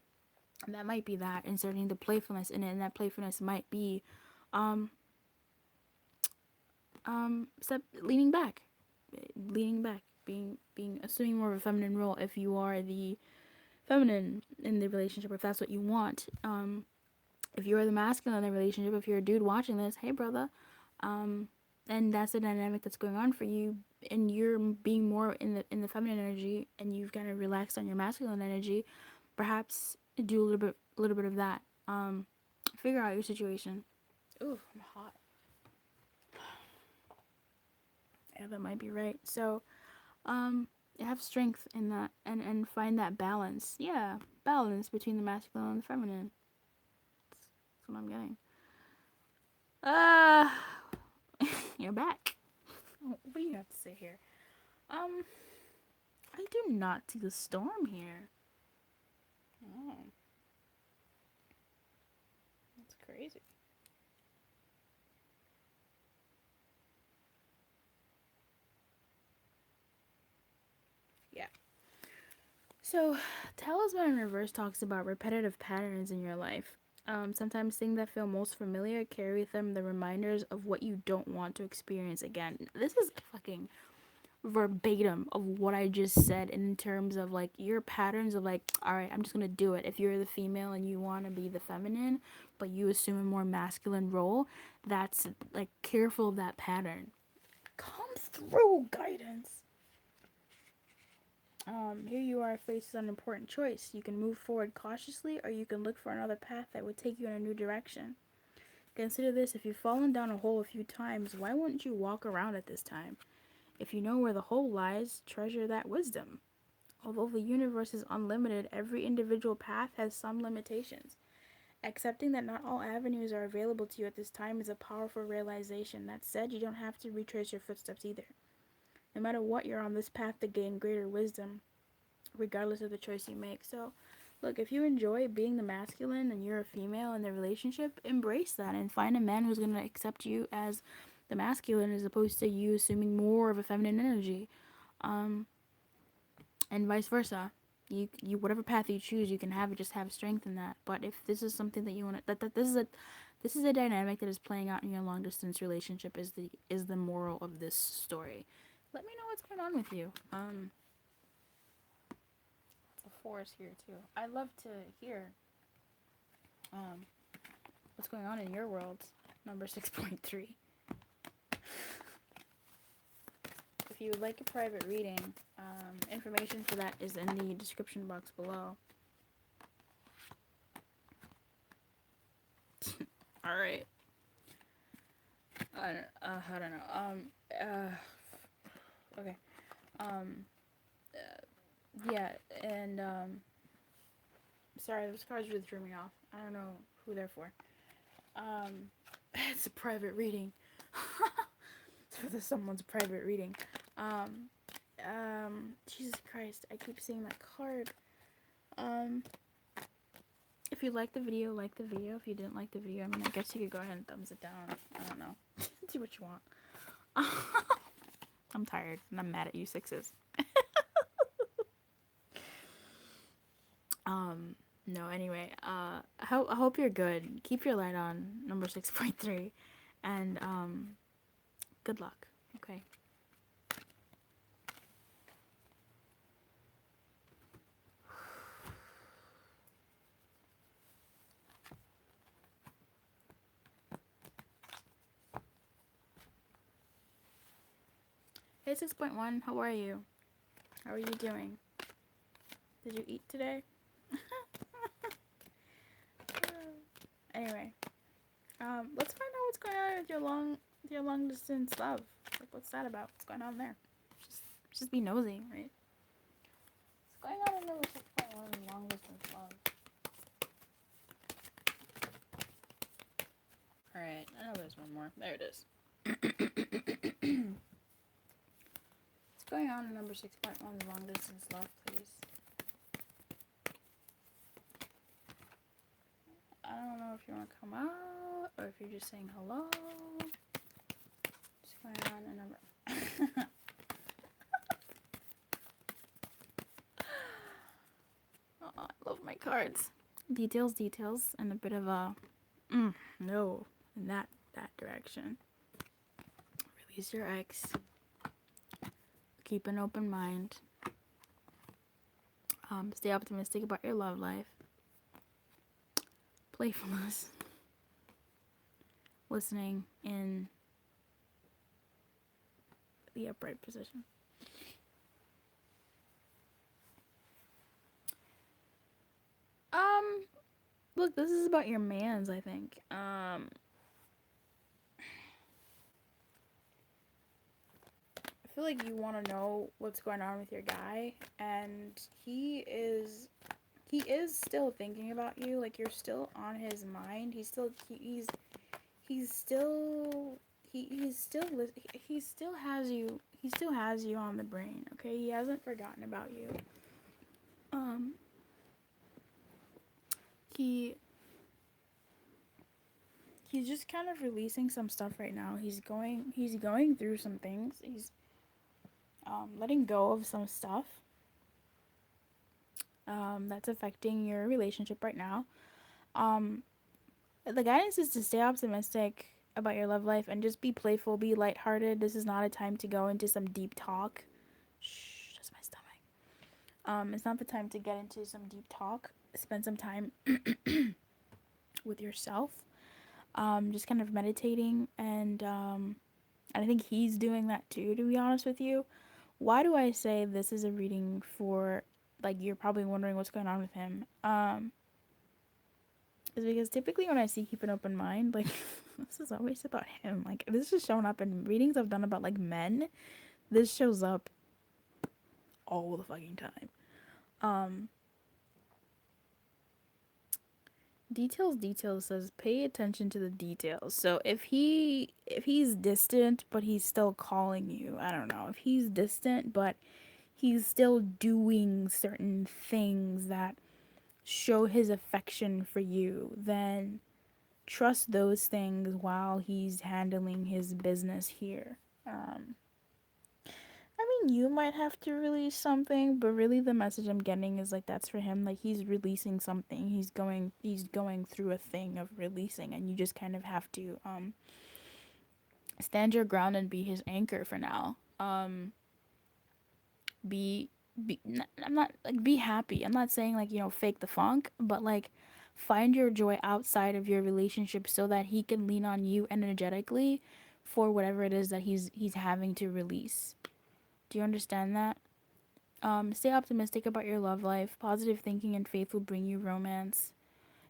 that might be that, inserting the playfulness in it, and that playfulness might be step leaning back, being assuming more of a feminine role if you are the feminine in the relationship, if that's what you want. If you're the masculine in the relationship, if you're a dude watching this, hey brother, and that's the dynamic that's going on for you, and you're being more in the feminine energy, and you've kind of relaxed on your masculine energy, perhaps do a little bit of that. Figure out your situation. Ooh, I'm hot. Yeah, that might be right. So, have strength in that, and find that balance. Yeah, balance between the masculine and the feminine. That's what I'm getting. Uh, you're back. What do you have to say here? I do not see the storm here. Oh, that's crazy. Yeah. So, Talisman in Reverse talks about repetitive patterns in your life. Sometimes things that feel most familiar carry with them the reminders of what you don't want to experience again. This is fucking verbatim of what I just said in terms of like your patterns of like, all right, I'm just gonna do it. If you're the female and you want to be the feminine, but you assume a more masculine role, that's like careful of that pattern. Come through, guidance. Here you are faced with an important choice. You can move forward cautiously, or you can look for another path that would take you in a new direction. Consider this: if you've fallen down a hole a few times, why wouldn't you walk around it this time? If you know where the hole lies, treasure that wisdom. Although the universe is unlimited, every individual path has some limitations. Accepting that not all avenues are available to you at this time is a powerful realization. That said, you don't have to retrace your footsteps either. No matter what, you're on this path to gain greater wisdom, regardless of the choice you make. So, look, if you enjoy being the masculine and you're a female in the relationship, embrace that and find a man who's going to accept you as the masculine as opposed to you assuming more of a feminine energy. And vice versa. You whatever path you choose, you can have it. Just have strength in that. But if this is something that you want to, this is a dynamic that is playing out in your long distance relationship. Is the moral of this story? Let me know what's going on with you. It's a forest here too. I'd love to hear what's going on in your world. Number 6.3. If you would like a private reading, information for that is in the description box below. All right. I don't know. Okay. Yeah, and sorry, those cards really threw me off. I don't know who they're for. It's a private reading. So someone's private reading. Jesus Christ, I keep seeing that card. If you liked the video, like the video. If you didn't like the video, I mean, I guess you could go ahead and thumbs it down. I don't know. Do what you want. I'm tired, and I'm mad at you sixes. No, anyway, I hope you're good. Keep your light on, number 6.3, and, good luck, okay? Hey, 6.1, how are you? How are you doing? Did you eat today? Anyway, let's find out what's going on with your long distance love. Like, what's that about? What's going on there? Just be nosy, right? What's going on in number 6.1, long distance love? Alright, I know there's one more. There it is. What's going on in number 6.1, long distance love, please? I don't know if you want to come out or if you're just saying hello. What's going on in number... Oh, I love my cards. Details, and a bit of a no in that direction. Release your ex. Keep an open mind. Stay optimistic about your love life. Playfulness. Listening in the upright position. Look, this is about your mans, I think. I feel like you want to know what's going on with your guy, and he is still thinking about you. Like, you're still on his mind. He still has you. He still has you on the brain. Okay, he hasn't forgotten about you. He's just kind of releasing some stuff right now. He's going through some things. He's letting go of some stuff that's affecting your relationship right now. The guidance is to stay optimistic about your love life and just be playful, be lighthearted. This is not a time to go into some deep talk. Shh, that's my stomach. It's not the time to get into some deep talk. Spend some time with yourself. Just kind of meditating, and I think he's doing that too, to be honest with you. Why do I say this is a reading for, like, you're probably wondering what's going on with him? Is because typically when I see keep an open mind, like, this is always about him. Like, this is showing up in readings I've done about, like, men. This shows up all the fucking time. Details says pay attention to the details. So if he's distant but he's still calling you, I don't know. If he's distant but he's still doing certain things that show his affection for you, then trust those things while he's handling his business here. Um I mean, you might have to release something, but really the message I'm getting is like that's for him. Like he's releasing something. He's going through a thing of releasing, and you just kind of have to stand your ground and be his anchor for now. Be I'm not like be happy. I'm not saying like, fake the funk, but like find your joy outside of your relationship so that he can lean on you energetically for whatever it is that he's having to release. Do you understand that? Stay optimistic about your love life. Positive thinking and faith will bring you romance.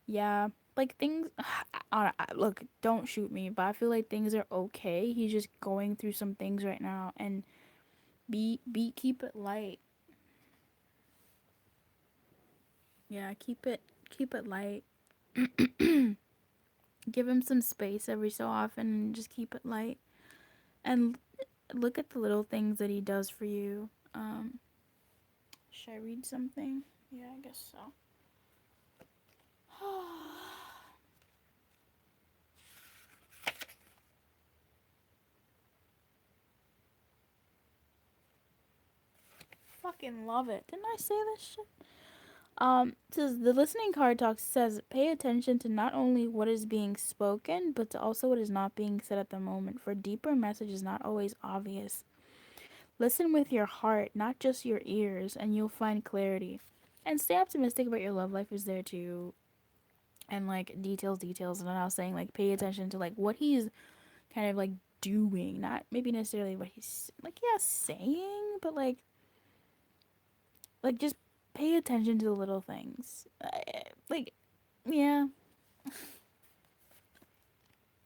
Yeah, like things. Look, don't shoot me, but I feel like things are okay. He's just going through some things right now, and keep it light. Yeah, keep it light. Give him some space every so often, and just keep it light. And look at the little things that he does for you. Should I read something? Yeah, I guess so. Fucking love it. Didn't I say this shit? Says the listening card talks says pay attention to not only what is being spoken, but to also what is not being said at the moment. For deeper message is not always obvious. Listen with your heart, not just your ears, and you'll find clarity. And stay optimistic about your love life is there too. And like details. And I was saying like pay attention to like what he's kind of like doing, not maybe necessarily what he's like saying, but like just pay attention to the little things. Like, yeah,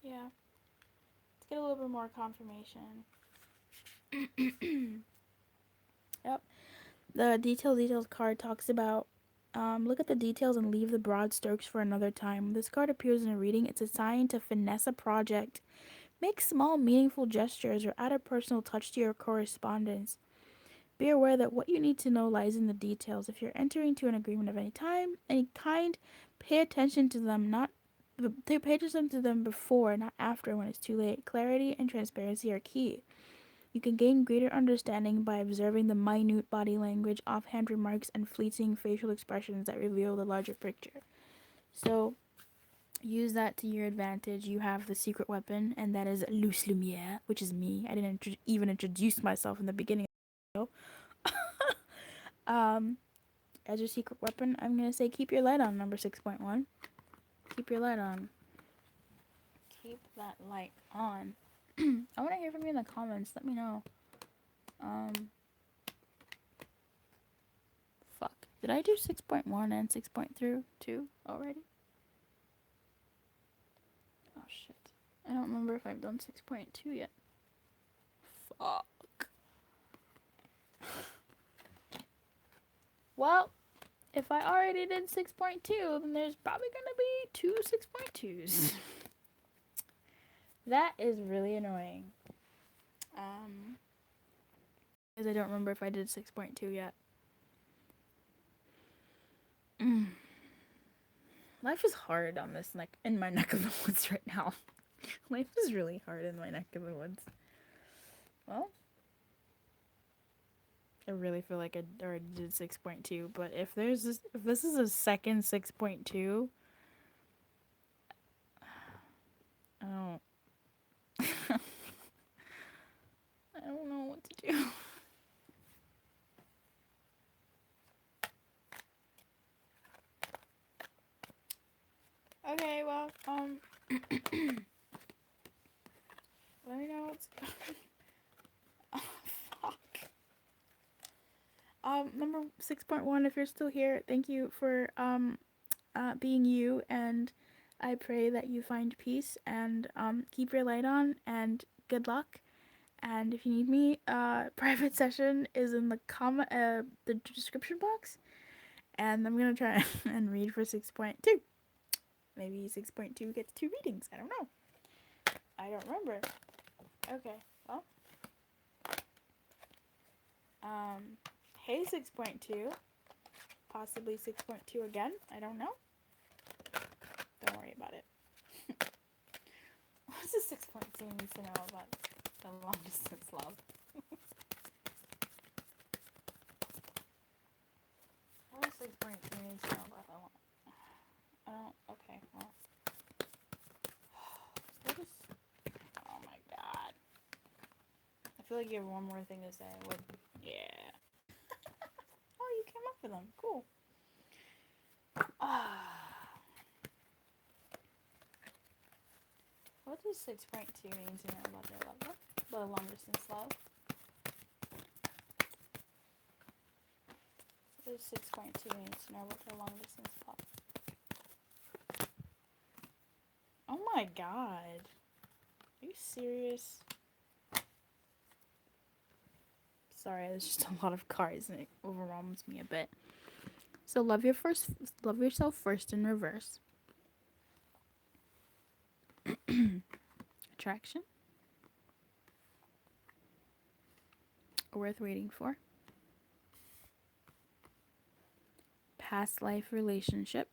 yeah. Let's get a little bit more confirmation. Yep. The details card talks about look at the details and leave the broad strokes for another time. When this card appears in a reading, it's a sign to finesse a project. Make small, meaningful gestures or add a personal touch to your correspondence. Be aware that what you need to know lies in the details. If you're entering into an agreement of any kind, pay attention to them pay attention to them before, not after when it's too late. Clarity and transparency are key. You can gain greater understanding by observing the minute body language, offhand remarks, and fleeting facial expressions that reveal the larger picture. So, use that to your advantage. You have the secret weapon, and that is Luz Lumiere, which is me. I didn't even introduce myself in the beginning of the video. As your secret weapon, I'm going to say keep your light on, number 6.1. Keep your light on. Keep that light on. I want to hear from you in the comments. Let me know. Fuck. Did I do 6.1 and 6.2 already? Oh shit. I don't remember if I've done 6.2 yet. Fuck. Well, if I already did 6.2, then there's probably gonna be two 6.2s. That is really annoying. Because I don't remember if I did 6.2 yet. Life is hard on this in my neck of the woods right now. Life is really hard in my neck of the woods. Well, I really feel like I already did 6.2, but if this is a second 6.2, I don't I don't know what to do. Okay, well, let me know what's going on. Oh, fuck. Number 6.1, if you're still here, thank you for, being you, and I pray that you find peace, and, keep your light on, and good luck. And if you need me, private session is in the description box, and I'm gonna try and read for 6.2. Maybe 6.2 gets 2 readings. I don't know. I don't remember. Okay, well. Hey 6.2. Possibly 6.2 again. I don't know. Don't worry about it. What's the 6.2 needs to know about the long distance love? What does 6.2 needs to know about the long? I don't. Okay, well. What is. Oh my god. I feel like you have one more thing to say. What? Yeah. Oh, you came up with them. Cool. What does 6.2 mean to know about their love? The long distance love? What does 6.2 mean to know about their long distance love? Oh my god. Are you serious? Sorry, there's just a lot of cards and it overwhelms me a bit. So love yourself first in reverse. Attraction. Worth waiting for. Past life relationship.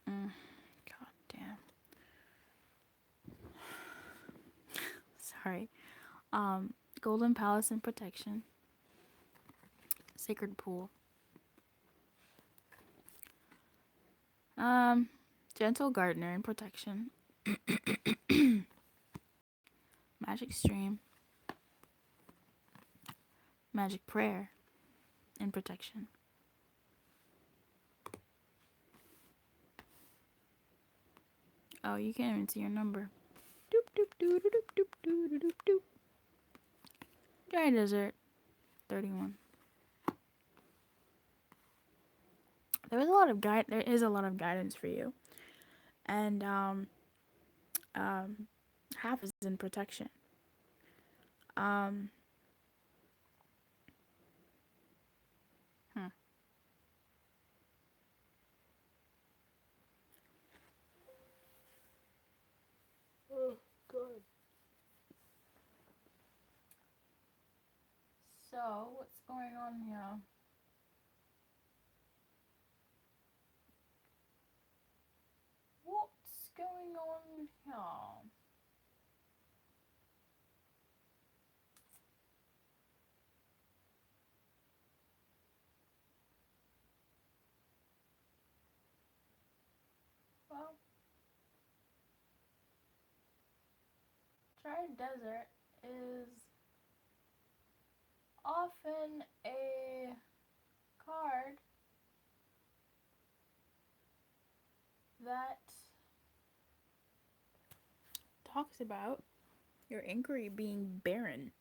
God damn. Sorry. Golden Palace and protection. Sacred pool. Gentle gardener and protection. Magic stream. Magic prayer and protection. Oh, you can't even see your number. Doop doop doop doop doop doop doop doop. Dry desert. 31. There is a lot of guidance for you. And half is in protection. Oh, God. So, what's going on here? What's going on here? Well, Dry Desert is often a card that talks about your inquiry being barren.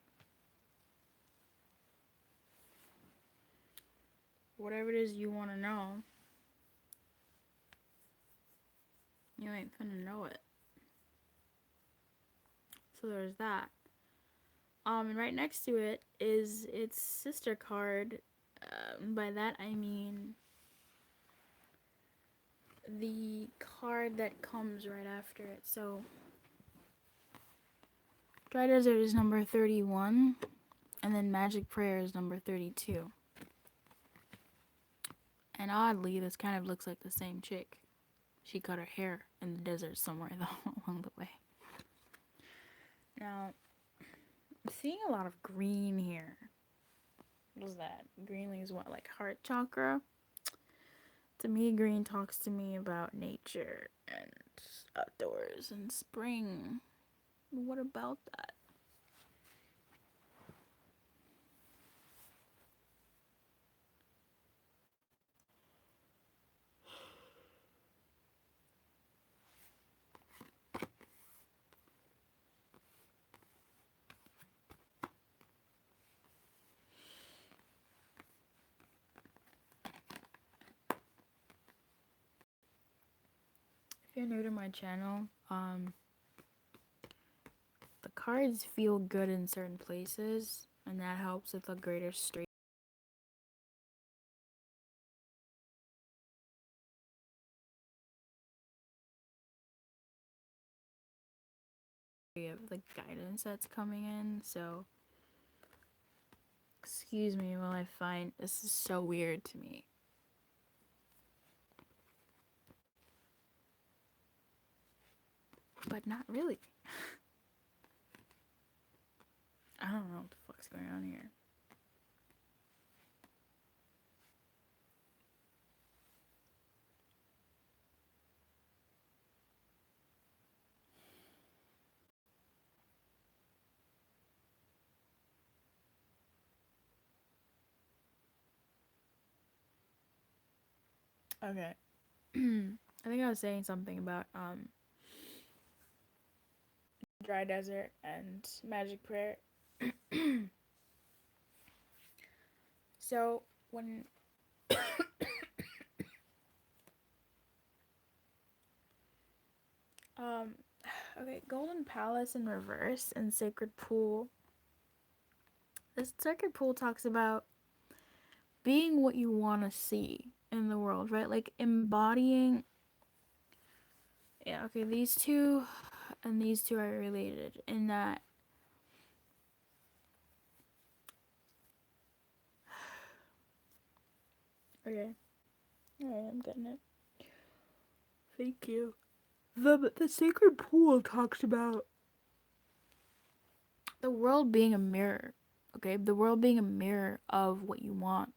Whatever it is you want to know, you ain't finna know it. So there's that. And right next to it is its sister card. By that I mean the card that comes right after it. So Dry Desert is number 31, and then Magic Prayer is number 32. And oddly, this kind of looks like the same chick. She cut her hair in the desert somewhere along the way. Now, I'm seeing a lot of green here. What is that? Green is what, like heart chakra? To me, green talks to me about nature and outdoors and spring. What about that? If you're new to my channel, the cards feel good in certain places, and that helps with a greater straight of the guidance that's coming in. So excuse me while I find this is so weird to me. But not really. I don't know what the fuck's going on here. Okay. I think I was saying something about dry desert and magic prayer. So when okay, Golden Palace in reverse and Sacred Pool. This Sacred Pool talks about being what you want to see in the world, right? Like embodying. Yeah, okay, these two and these two are related in that okay. Alright, I'm getting it. Thank you. The Sacred Pool talks about the world being a mirror. Okay, the world being a mirror of what you want,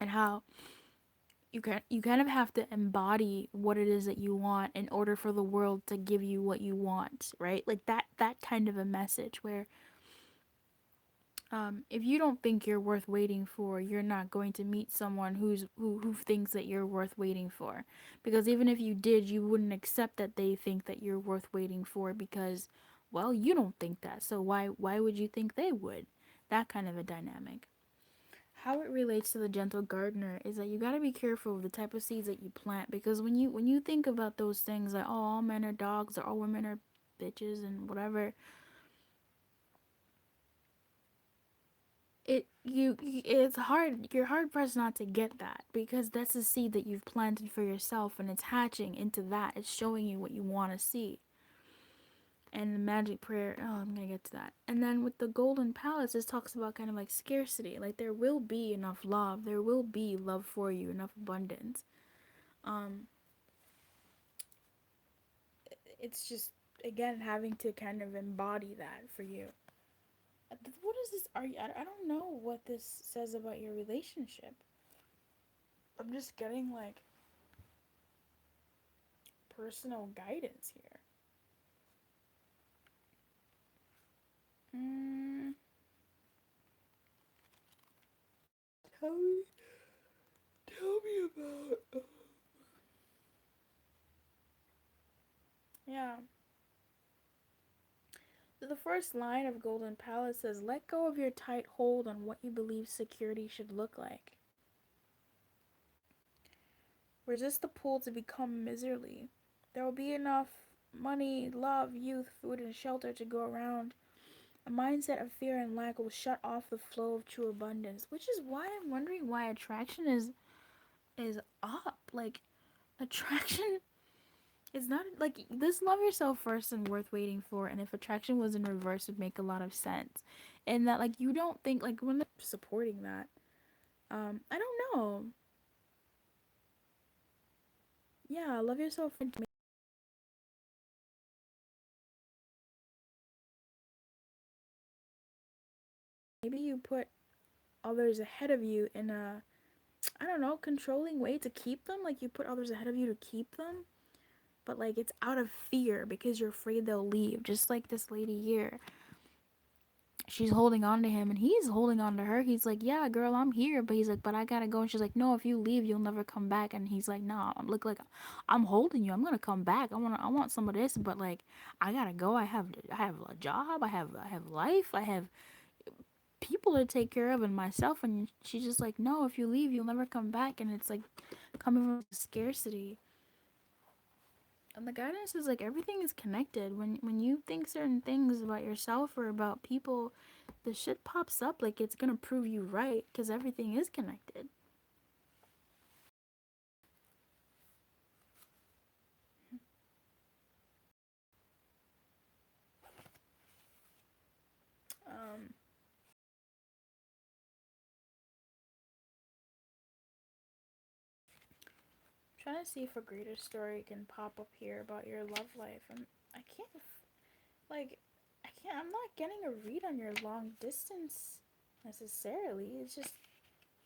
and how you kind of have to embody what it is that you want in order for the world to give you what you want, right? Like that kind of a message where if you don't think you're worth waiting for, you're not going to meet someone who thinks that you're worth waiting for. Because even if you did, you wouldn't accept that they think that you're worth waiting for because, well, you don't think that. So why would you think they would? That kind of a dynamic. How it relates to the gentle gardener is that you got to be careful of the type of seeds that you plant, because when you think about those things like, oh, all men are dogs or all women are bitches and whatever, it's hard, you're hard pressed not to get that, because that's a seed that you've planted for yourself and it's hatching into that. It's showing you what you want to see. And the magic prayer, oh, I'm gonna get to that. And then with the Golden Palace, this talks about kind of like scarcity. Like there will be enough love, there will be love for you, enough abundance. It's just, again, having to kind of embody that for you. What is this? I don't know what this says about your relationship. I'm just getting like personal guidance here. Mm, tell me about. Yeah. The first line of Golden Palace says, "Let go of your tight hold on what you believe security should look like. Resist the pull to become miserly. There will be enough money, love, youth, food, and shelter to go around. A mindset of fear and lack will shut off the flow of true abundance," which is why I'm wondering why attraction is up. Like attraction is not like this. Love yourself first and worth waiting for. And if attraction was in reverse, it would make a lot of sense. And that like you don't think like when they're supporting that. I don't know. Yeah, love yourself. Maybe you put others ahead of you in a, I don't know, controlling way to keep them. Like you put others ahead of you to keep them, but like it's out of fear because you're afraid they'll leave. Just like this lady here, she's holding on to him and he's holding on to her. He's like, yeah, girl, I'm here, but he's like, but I gotta go. And she's like, no, if you leave, you'll never come back. And he's like, nah, look, like I'm holding you, I'm gonna come back. I want some of this, but like I gotta go. I have a job, I have life, I have people to take care of and myself. And she's just like, no, if you leave, you'll never come back. And it's like coming from scarcity. And the guidance is like everything is connected. When you think certain things about yourself or about people, the shit pops up. Like it's gonna prove you right because everything is connected. trying to see if a greater story can pop up here about your love life. I can't, like, I can't, I'm not getting a read on your long distance necessarily. It's just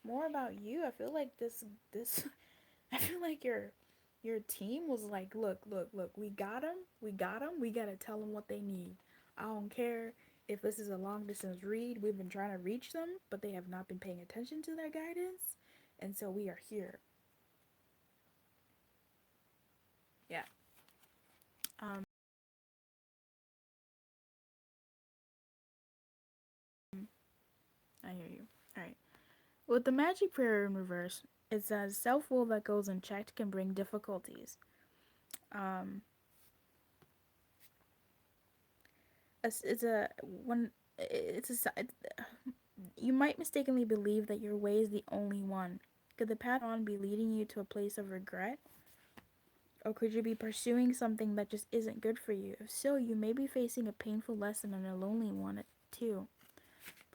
more about you. I feel like this, I feel like your team was like, look, we got them, we gotta tell them what they need. I don't care if this is a long distance read. We've been trying to reach them, but they have not been paying attention to their guidance, and so we are here. Yeah. Um, I hear you. All right. With the magic prayer in reverse, it says self-will that goes unchecked can bring difficulties. Um, it's a one. It's a. You might mistakenly believe that your way is the only one. Could the path on be leading you to a place of regret? Or could you be pursuing something that just isn't good for you? If so, you may be facing a painful lesson and a lonely one too.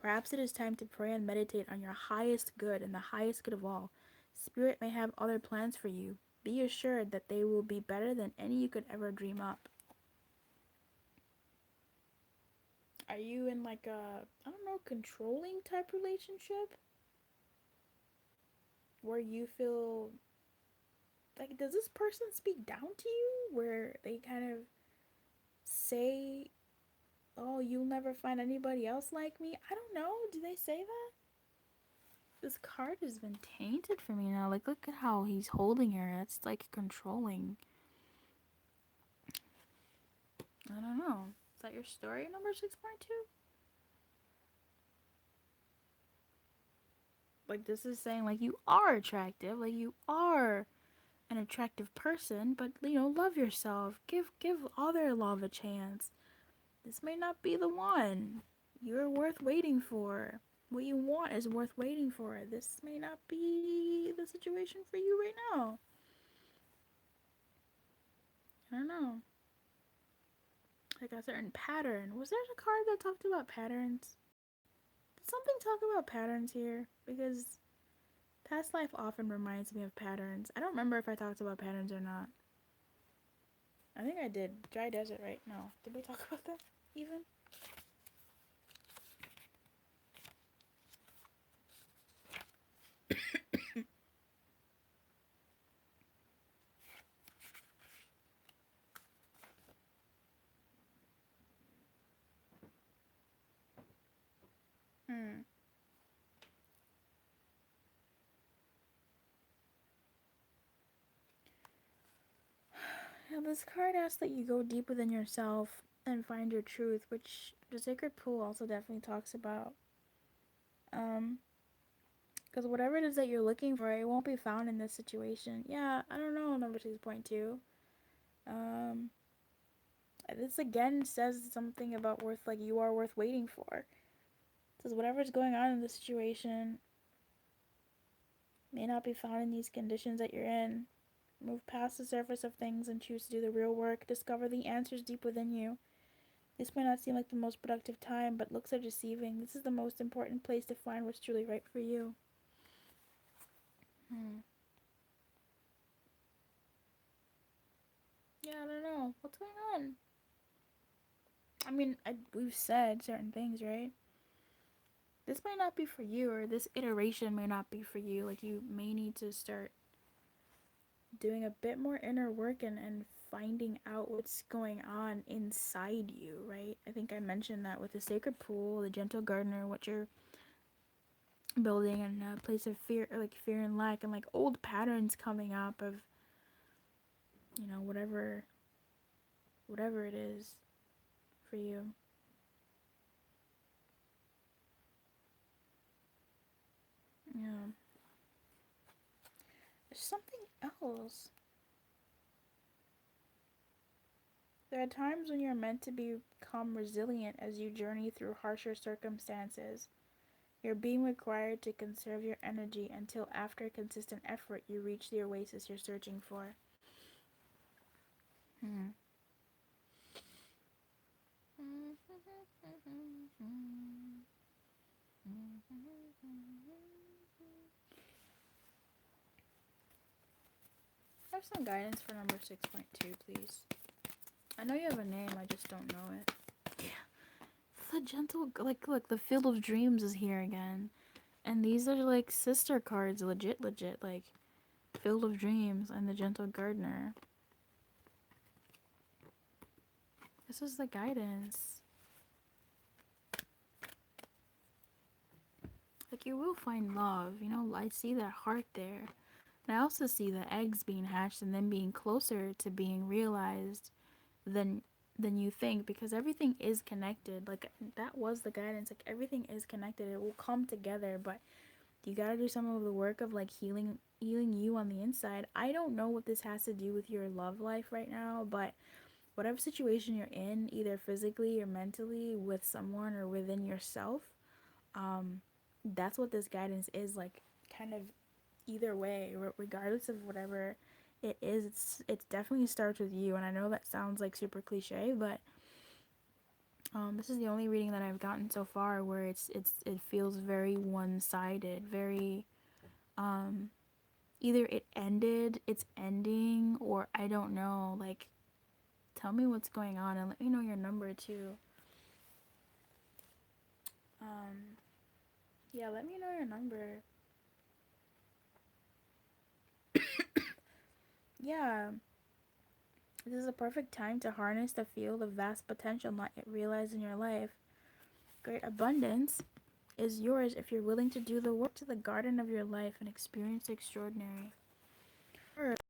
Perhaps it is time to pray and meditate on your highest good and the highest good of all. Spirit may have other plans for you. Be assured that they will be better than any you could ever dream up. Are you in like a, I don't know, controlling type relationship? Where you feel like, does this person speak down to you? Where they kind of say, oh, you'll never find anybody else like me? I don't know. Do they say that? This card has been tainted for me now. Like, look at how he's holding her. That's like controlling. I don't know. Is that your story, number 6.2? Like, this is saying, like, you are attractive. Like, you are an attractive person. But, you know, love yourself. Give other love a chance. This may not be the one. You're worth waiting for. What you want is worth waiting for. This may not be the situation for you right now. I don't know. Like a certain pattern. Was there a card that talked about patterns? Did something talk about patterns here? Because past life often reminds me of patterns. I don't remember if I talked about patterns or not. I think I did. Dry desert, right? No. Did we talk about that even? Hmm. Yeah, this card asks that you go deep within yourself and find your truth, which the Sacred Pool also definitely talks about. Because whatever it is that you're looking for, it won't be found in this situation. Yeah, I don't know, number 6.2. Um, this again says something about worth, like, you are worth waiting for. It says whatever's going on in the situation may not be found in these conditions that you're in. Move past the surface of things and choose to do the real work. Discover the answers deep within you. This may not seem like the most productive time, but looks are deceiving. This is the most important place to find what's truly right for you. Yeah, I don't know. What's going on? I mean, we've said certain things, right? This may not be for you, or this iteration may not be for you. Like, you may need to start doing a bit more inner work and finding out what's going on inside you, right? I think I mentioned that with the Sacred Pool, the Gentle Gardener, what you're building, and a place of fear, like fear and lack, and like old patterns coming up of, you know, whatever it is for you. Yeah. There's something else. There are times when you're meant to become resilient as you journey through harsher circumstances. You're being required to conserve your energy until after consistent effort you reach the oasis you're searching for. Hmm. have some guidance for number 6.2, please? I know you have a name, I just don't know it. Yeah. The gentle, like, look, the Field of Dreams is here again. And these are, like, sister cards, legit, like, Field of Dreams and the Gentle Gardener. This is the guidance. Like, you will find love, you know, I see that heart there. And I also see the eggs being hatched and then being closer to being realized than you think, because everything is connected. Like, that was the guidance. Like, everything is connected. It will come together, but you gotta do some of the work of, like, healing you on the inside. I don't know what this has to do with your love life right now, but whatever situation you're in, either physically or mentally, with someone or within yourself, that's what this guidance is, like, kind of either way, regardless of whatever it is, it definitely starts with you. And I know that sounds like super cliche, but this is the only reading that I've gotten so far where it feels very one-sided, very either it's ending, or I don't know. Like, tell me what's going on and let me know your number too. Yeah, let me know your number. Yeah, this is a perfect time to harness the field of vast potential not yet realized in your life. Great abundance is yours if you're willing to do the work to the garden of your life and experience the extraordinary. What's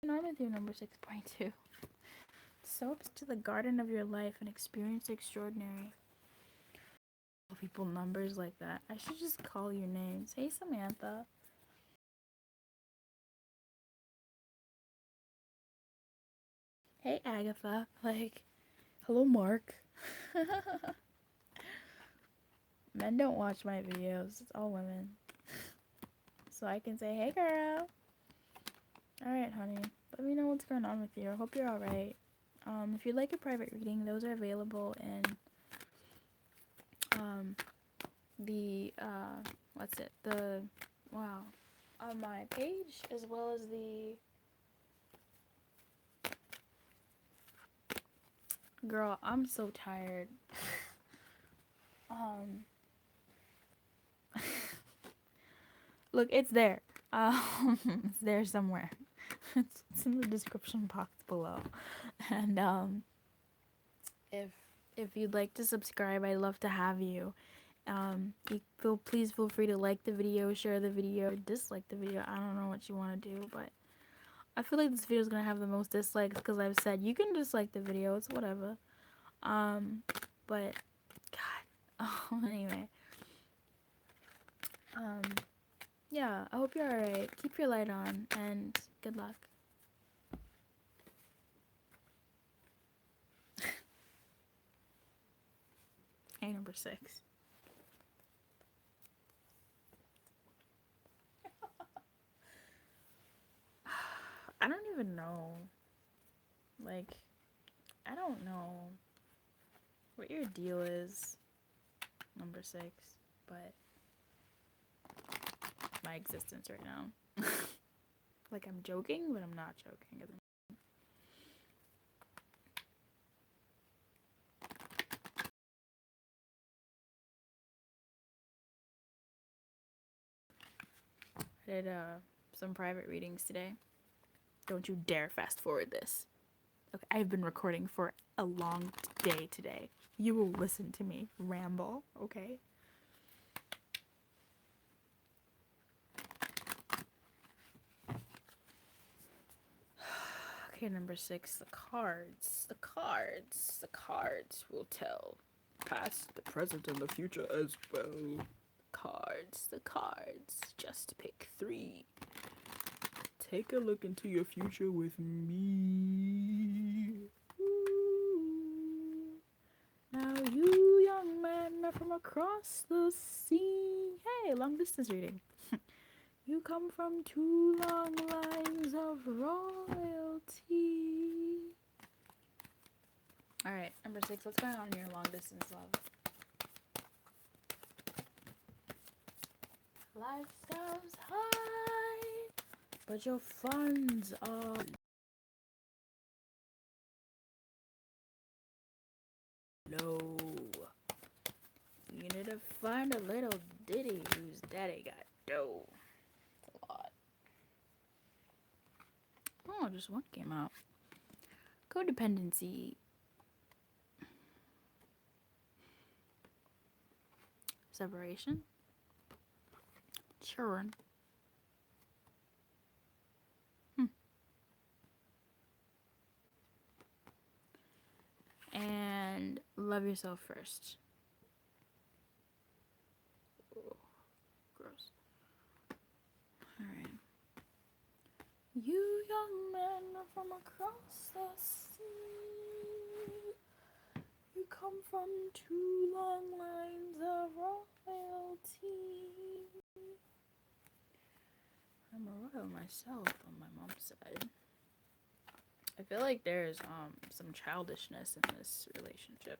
going on with you, number 6.2? So to the garden of your life and experience the extraordinary. People numbers like that. I should just call your names. Hey, Samantha. Hey, Agatha. Like, hello, Mark. Men don't watch my videos. It's all women. So I can say, hey, girl. Alright, honey. Let me know what's going on with you. I hope you're alright. If you'd like a private reading, those are available in on my page, as well as the girl, I'm so tired. Look, it's there. It's there somewhere. It's in the description box below. And if you'd like to subscribe, I'd love to have you. Please feel free to like the video, share the video, dislike the video. I don't know what you want to do, but I feel like this video is gonna have the most dislikes because I've said you can dislike the video. It's whatever. But God. Anyway. Yeah. I hope you're alright. Keep your light on, and good luck. Hey, number 6. I don't even know. Like, I don't know what your deal is, number 6, but my existence right now. Like, I'm joking, but I'm not joking. I did some private readings today. Don't you dare fast forward this. Okay, I've been recording for a long day today. You will listen to me ramble, okay? Okay, number 6, the cards. The cards will tell. Past, the present, and the future as well. The cards. Just pick 3. Take a look into your future with me. Ooh. Now you young men are from across the sea. Hey, long distance reading. You come from 2 long lines of royalty. Alright, number 6, what's going on in your long distance love? Lifestyles high, But your funds are low. You need to find a little ditty whose daddy got dough. It's a lot. Oh, just one came out. Codependency. Separation. Children. And love yourself first. Ooh, gross. Alright. You young men from across the sea, you come from 2 long lines of royalty. I'm a royal myself on my mom's side. I feel like there's some childishness in this relationship.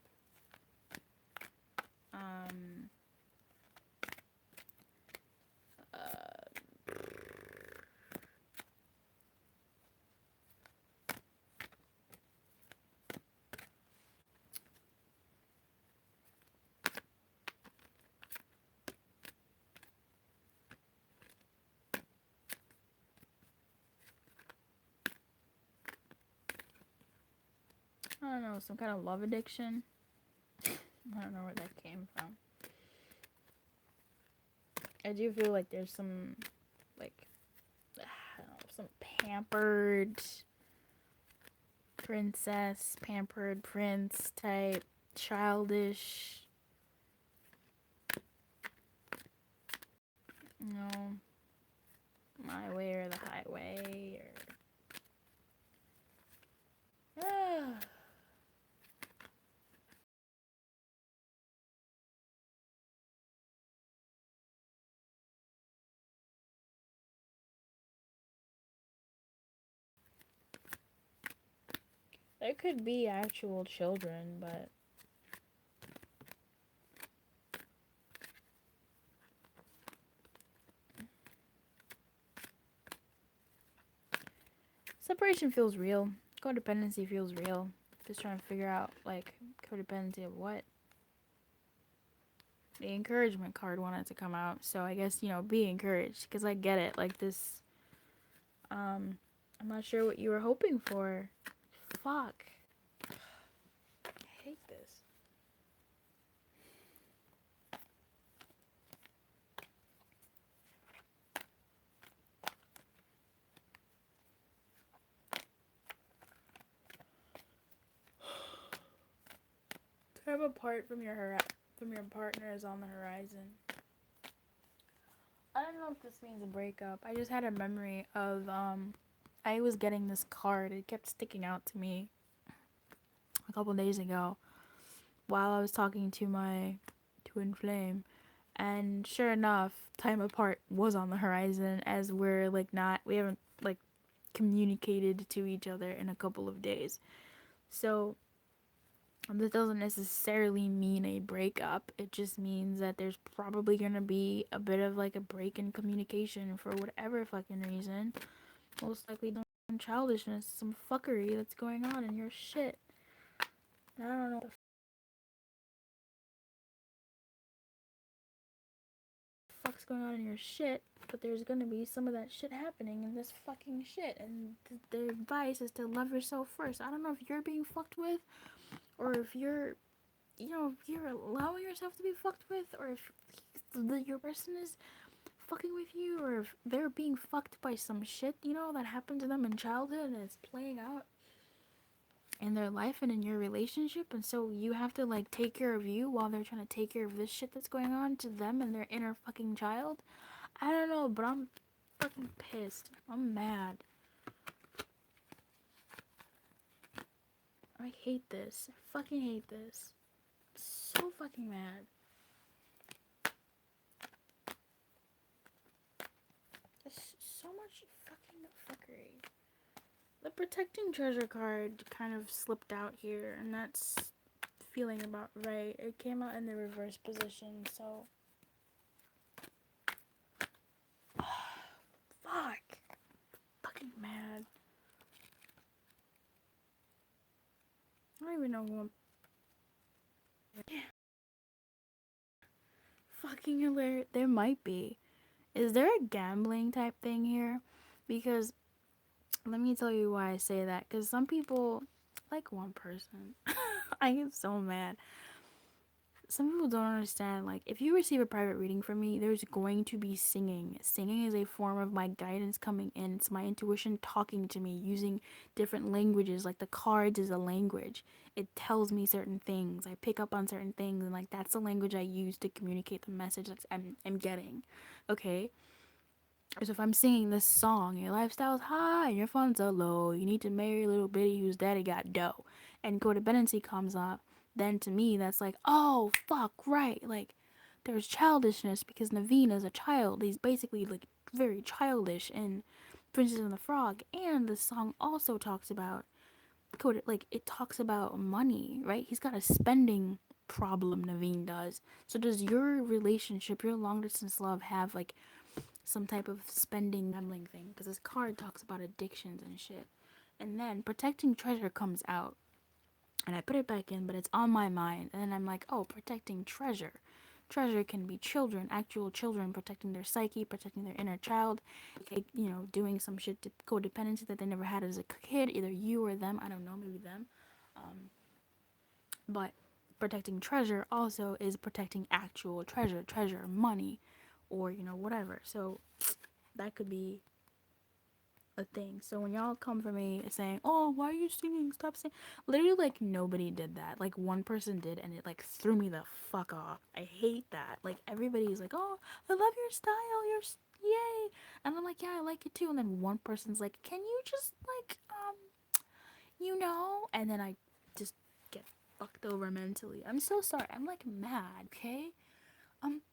I don't know, some kind of love addiction. I don't know where that came from. I do feel like there's some, like, I don't know, some pampered princess, pampered prince type, childish, you know, my way or the highway, or there could be actual children, but separation feels real. Codependency feels real. Just trying to figure out, like, codependency of what? The encouragement card wanted to come out, so I guess, you know, be encouraged, because I get it. Like, this, I'm not sure what you were hoping for. Fuck. I hate this. Time apart from your partner is on the horizon. I don't know if this means a breakup. I just had a memory of I was getting this card. It kept sticking out to me a couple days ago while I was talking to my twin flame, and sure enough, time apart was on the horizon, as we haven't like communicated to each other in a couple of days. So that doesn't necessarily mean a breakup. It just means that there's probably gonna be a bit of like a break in communication for whatever fucking reason. Most likely some childishness, some fuckery that's going on in your shit. I don't know what the fuck's going on in your shit, but there's gonna be some of that shit happening in this fucking shit. And the advice is to love yourself first. I don't know if you're being fucked with, or if you're, you know, if you're allowing yourself to be fucked with, or if your person is fucking with you, or if they're being fucked by some shit, you know, that happened to them in childhood and it's playing out in their life and in your relationship, and so you have to like take care of you while they're trying to take care of this shit that's going on to them and their inner fucking child. I don't know, but I'm fucking pissed. I'm mad. I hate this. I fucking hate this. I'm so fucking mad. There's so much fucking fuckery. The protecting treasure card kind of slipped out here, and that's feeling about right. It came out in the reverse position, so fuck. even know who I'm. Fucking hilarious. There might be. Is there a gambling type thing here? Because let me tell you why I say that. Because some people, like one person, I get so mad. Some people don't understand. Like, if you receive a private reading from me, there's going to be singing. Singing is a form of my guidance coming in. It's my intuition talking to me using different languages. Like, the cards is a language. It tells me certain things. I pick up on certain things, and like that's the language I use to communicate the message that I'm getting. Okay. So if I'm singing this song, your lifestyle's high and your funds are low, you need to marry a little bitty whose daddy got dough, and codependency comes up, then to me that's like, oh fuck, right, like there's childishness because Naveen is a child. He's basically like very childish in Princess and the Frog, and the song also talks about like it talks about money, right? He's got a spending problem. Naveen does. So does your relationship, your long distance love, have like some type of spending gambling thing? Because this card talks about addictions and shit. And then protecting treasure comes out, and I put it back in, but it's on my mind. And then I'm like, oh, protecting treasure. Treasure can be children, actual children, protecting their psyche, protecting their inner child, you know, doing some shit to codependency that they never had as a kid, either you or them. I don't know, maybe them. But protecting treasure also is protecting actual treasure, money, or you know, whatever. So that could be a thing. So when y'all come for me saying, "Oh, why are you singing? Stop singing," literally like nobody did that. Like one person did, and it like threw me the fuck off. I hate that. Like everybody's like, "Oh, I love your style. Yay," and I'm like, "Yeah, I like it too." And then one person's like, "Can you just like you know?" And then I just get fucked over mentally. I'm so sorry. I'm like mad. Okay.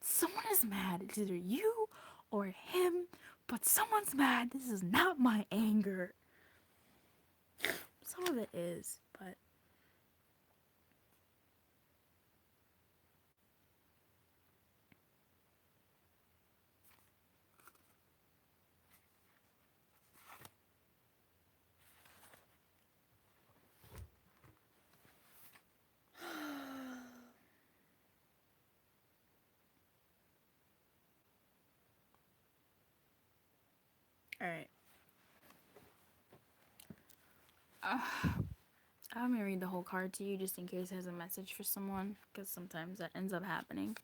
Someone is mad. It's either you or him, but someone's mad. This is not my anger. Some of it is, but all right. I'm gonna read the whole card to you just in case it has a message for someone, because sometimes that ends up happening.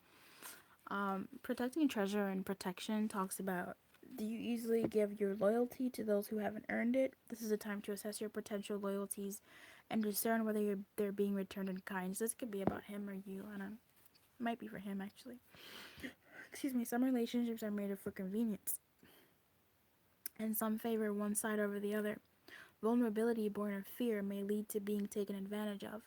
Protecting treasure and protection talks about, do you easily give your loyalty to those who haven't earned it? This is a time to assess your potential loyalties and discern whether they're being returned in kind. So this could be about him or you. I don't know. It might be for him, actually. Excuse me. Some relationships are made for convenience, and some favor one side over the other. Vulnerability born of fear may lead to being taken advantage of.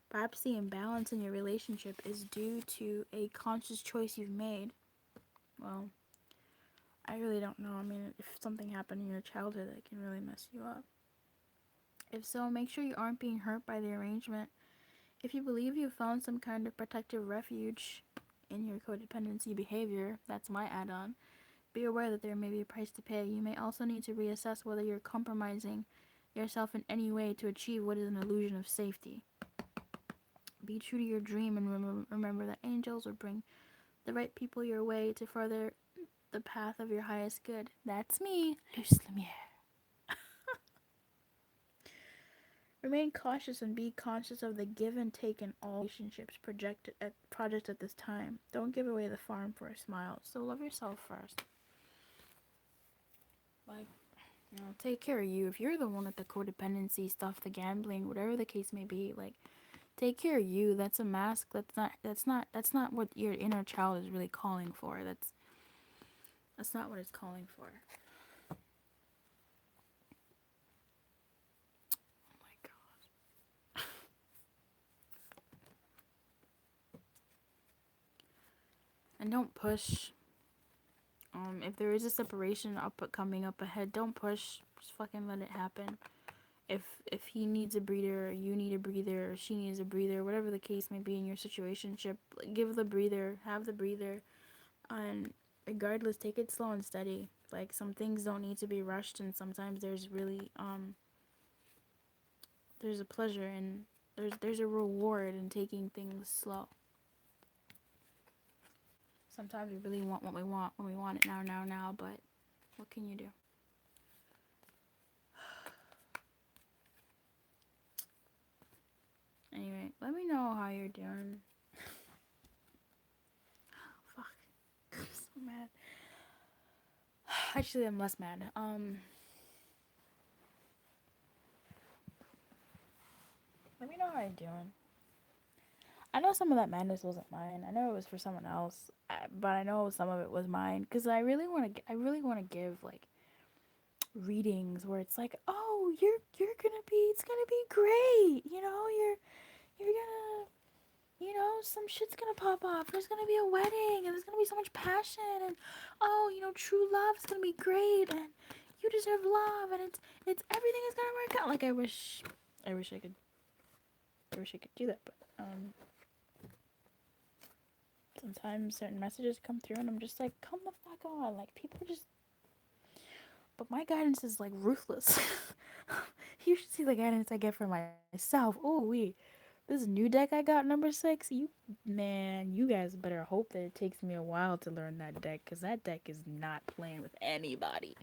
Perhaps the imbalance in your relationship is due to a conscious choice you've made. Well, I really don't know. I mean, if something happened in your childhood that can really mess you up. If so, make sure you aren't being hurt by the arrangement. If you believe you've found some kind of protective refuge in your codependency behavior, that's my add-on. Be aware that there may be a price to pay. You may also need to reassess whether you're compromising yourself in any way to achieve what is an illusion of safety. Be true to your dream and remember that angels will bring the right people your way to further the path of your highest good. That's me, Luz Lumiere. Remain cautious and be conscious of the give and take in all relationships projects at this time. Don't give away the farm for a smile. So love yourself first. Like, you know, take care of you. If you're the one with the codependency stuff, the gambling, whatever the case may be, like, take care of you. That's a mask. That's not what your inner child is really calling for. That's not what it's calling for. Oh my god. And don't push. If there is a separation coming up ahead, don't push. Just fucking let it happen. If he needs a breather, you need a breather, or she needs a breather, whatever the case may be in your situationship, give the breather, have the breather, and regardless, take it slow and steady. Like, some things don't need to be rushed, and sometimes there's really there's a pleasure in there's a reward in taking things slow. Sometimes we really want what we want when we want it now, but what can you do? Anyway, let me know how you're doing. Fuck. I'm so mad. Actually, I'm less mad. Let me know how you're doing. I know some of that madness wasn't mine. I know it was for someone else, but I know some of it was mine because I really want to. I really want to give like readings where it's like, oh, you're gonna be. It's gonna be great. You know, you're gonna. You know, some shit's gonna pop off. There's gonna be a wedding, and there's gonna be so much passion, and oh, you know, true love's gonna be great, and you deserve love, and it's everything is gonna work out. Like I wish I could do that, but sometimes certain messages come through, and I'm just like, come the fuck on. Like people just, but my guidance is like ruthless. You should see the guidance I get for myself. Oh, this new deck I got, number 6, you guys better hope that it takes me a while to learn that deck, because that deck is not playing with anybody.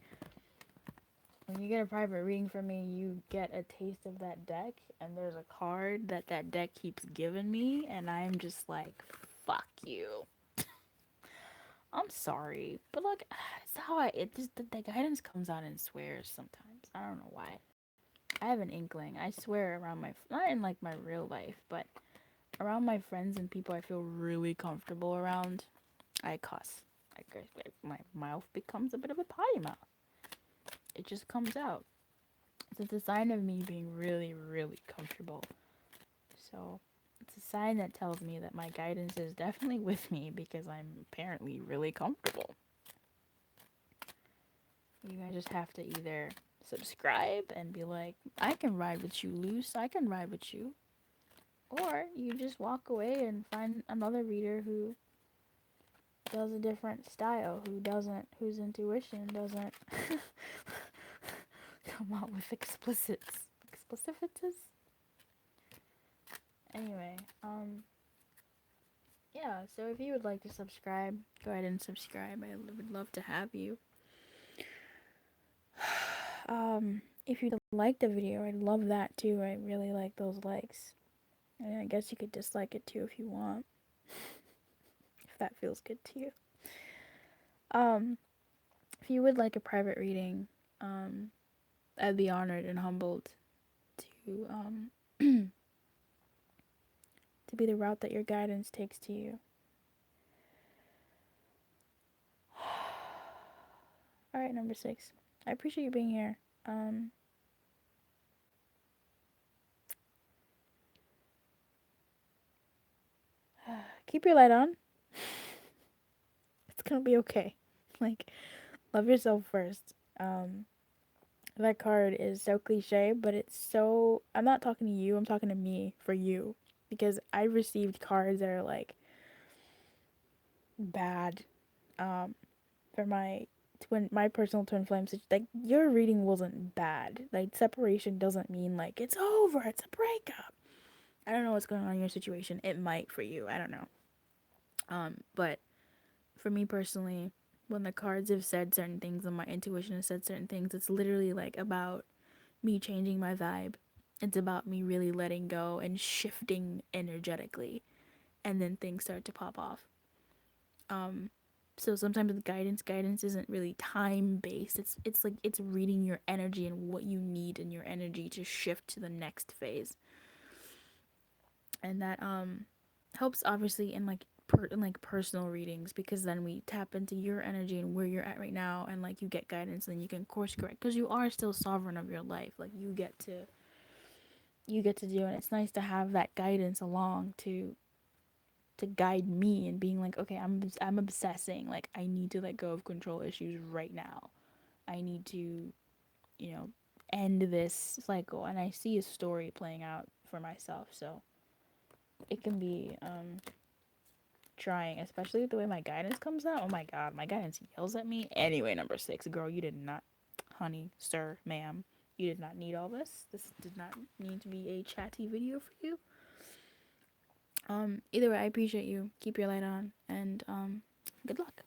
When you get a private reading from me, you get a taste of that deck, and there's a card that deck keeps giving me, and I'm just like, fuck you. I'm sorry, but look, it's how the guidance comes out in swears sometimes. I don't know why. I have an inkling. I swear around not in like my real life, but around my friends and people I feel really comfortable around, I cuss. My mouth becomes a bit of a potty mouth. It just comes out. So it's a sign of me being really, really comfortable. So it's a sign that tells me that my guidance is definitely with me because I'm apparently really comfortable. You guys just have to either subscribe and be like, I can ride with you, Luz. I can ride with you. Or you just walk away and find another reader who does a different style, whose intuition doesn't come out with explicits. Anyway, yeah, so if you would like to subscribe, go ahead and subscribe. I would love to have you. If you liked the video, I'd love that too. I really like those likes. And I guess you could dislike it too if you want. If that feels good to you. If you would like a private reading, I'd be honored and humbled to to be the route that your guidance takes to you. Alright, number 6. I appreciate you being here. Keep your light on. It's gonna be okay. Like, love yourself first. That card is so cliche, but it's so... I'm not talking to you, I'm talking to me for you. Because I received cards that are, like, bad. For my personal twin flame, like, your reading wasn't bad. Like, separation doesn't mean, like, it's over, it's a breakup. I don't know what's going on in your situation. It might for you, I don't know. But for me personally, when the cards have said certain things and my intuition has said certain things, it's literally like about me changing my vibe. It's about me really letting go and shifting energetically, and then things start to pop off. So sometimes with guidance isn't really time based. It's like it's reading your energy and what you need in your energy to shift to the next phase. And that helps obviously in like personal readings, because then we tap into your energy and where you're at right now, and like you get guidance, and then you can course correct, because you are still sovereign of your life. Like you get to do, and it's nice to have that guidance along to guide me and being like, okay, I'm obsessing, like I need to let go of control issues right now. I need to, end this cycle, and I see a story playing out for myself. So it can be trying, especially with the way my guidance comes out. Oh my god, my guidance yells at me. Anyway, number 6, girl, you did not, honey, sir, ma'am, You did not need all this. This did not need to be a chatty video for you. Either way, I appreciate you. Keep your light on, and good luck.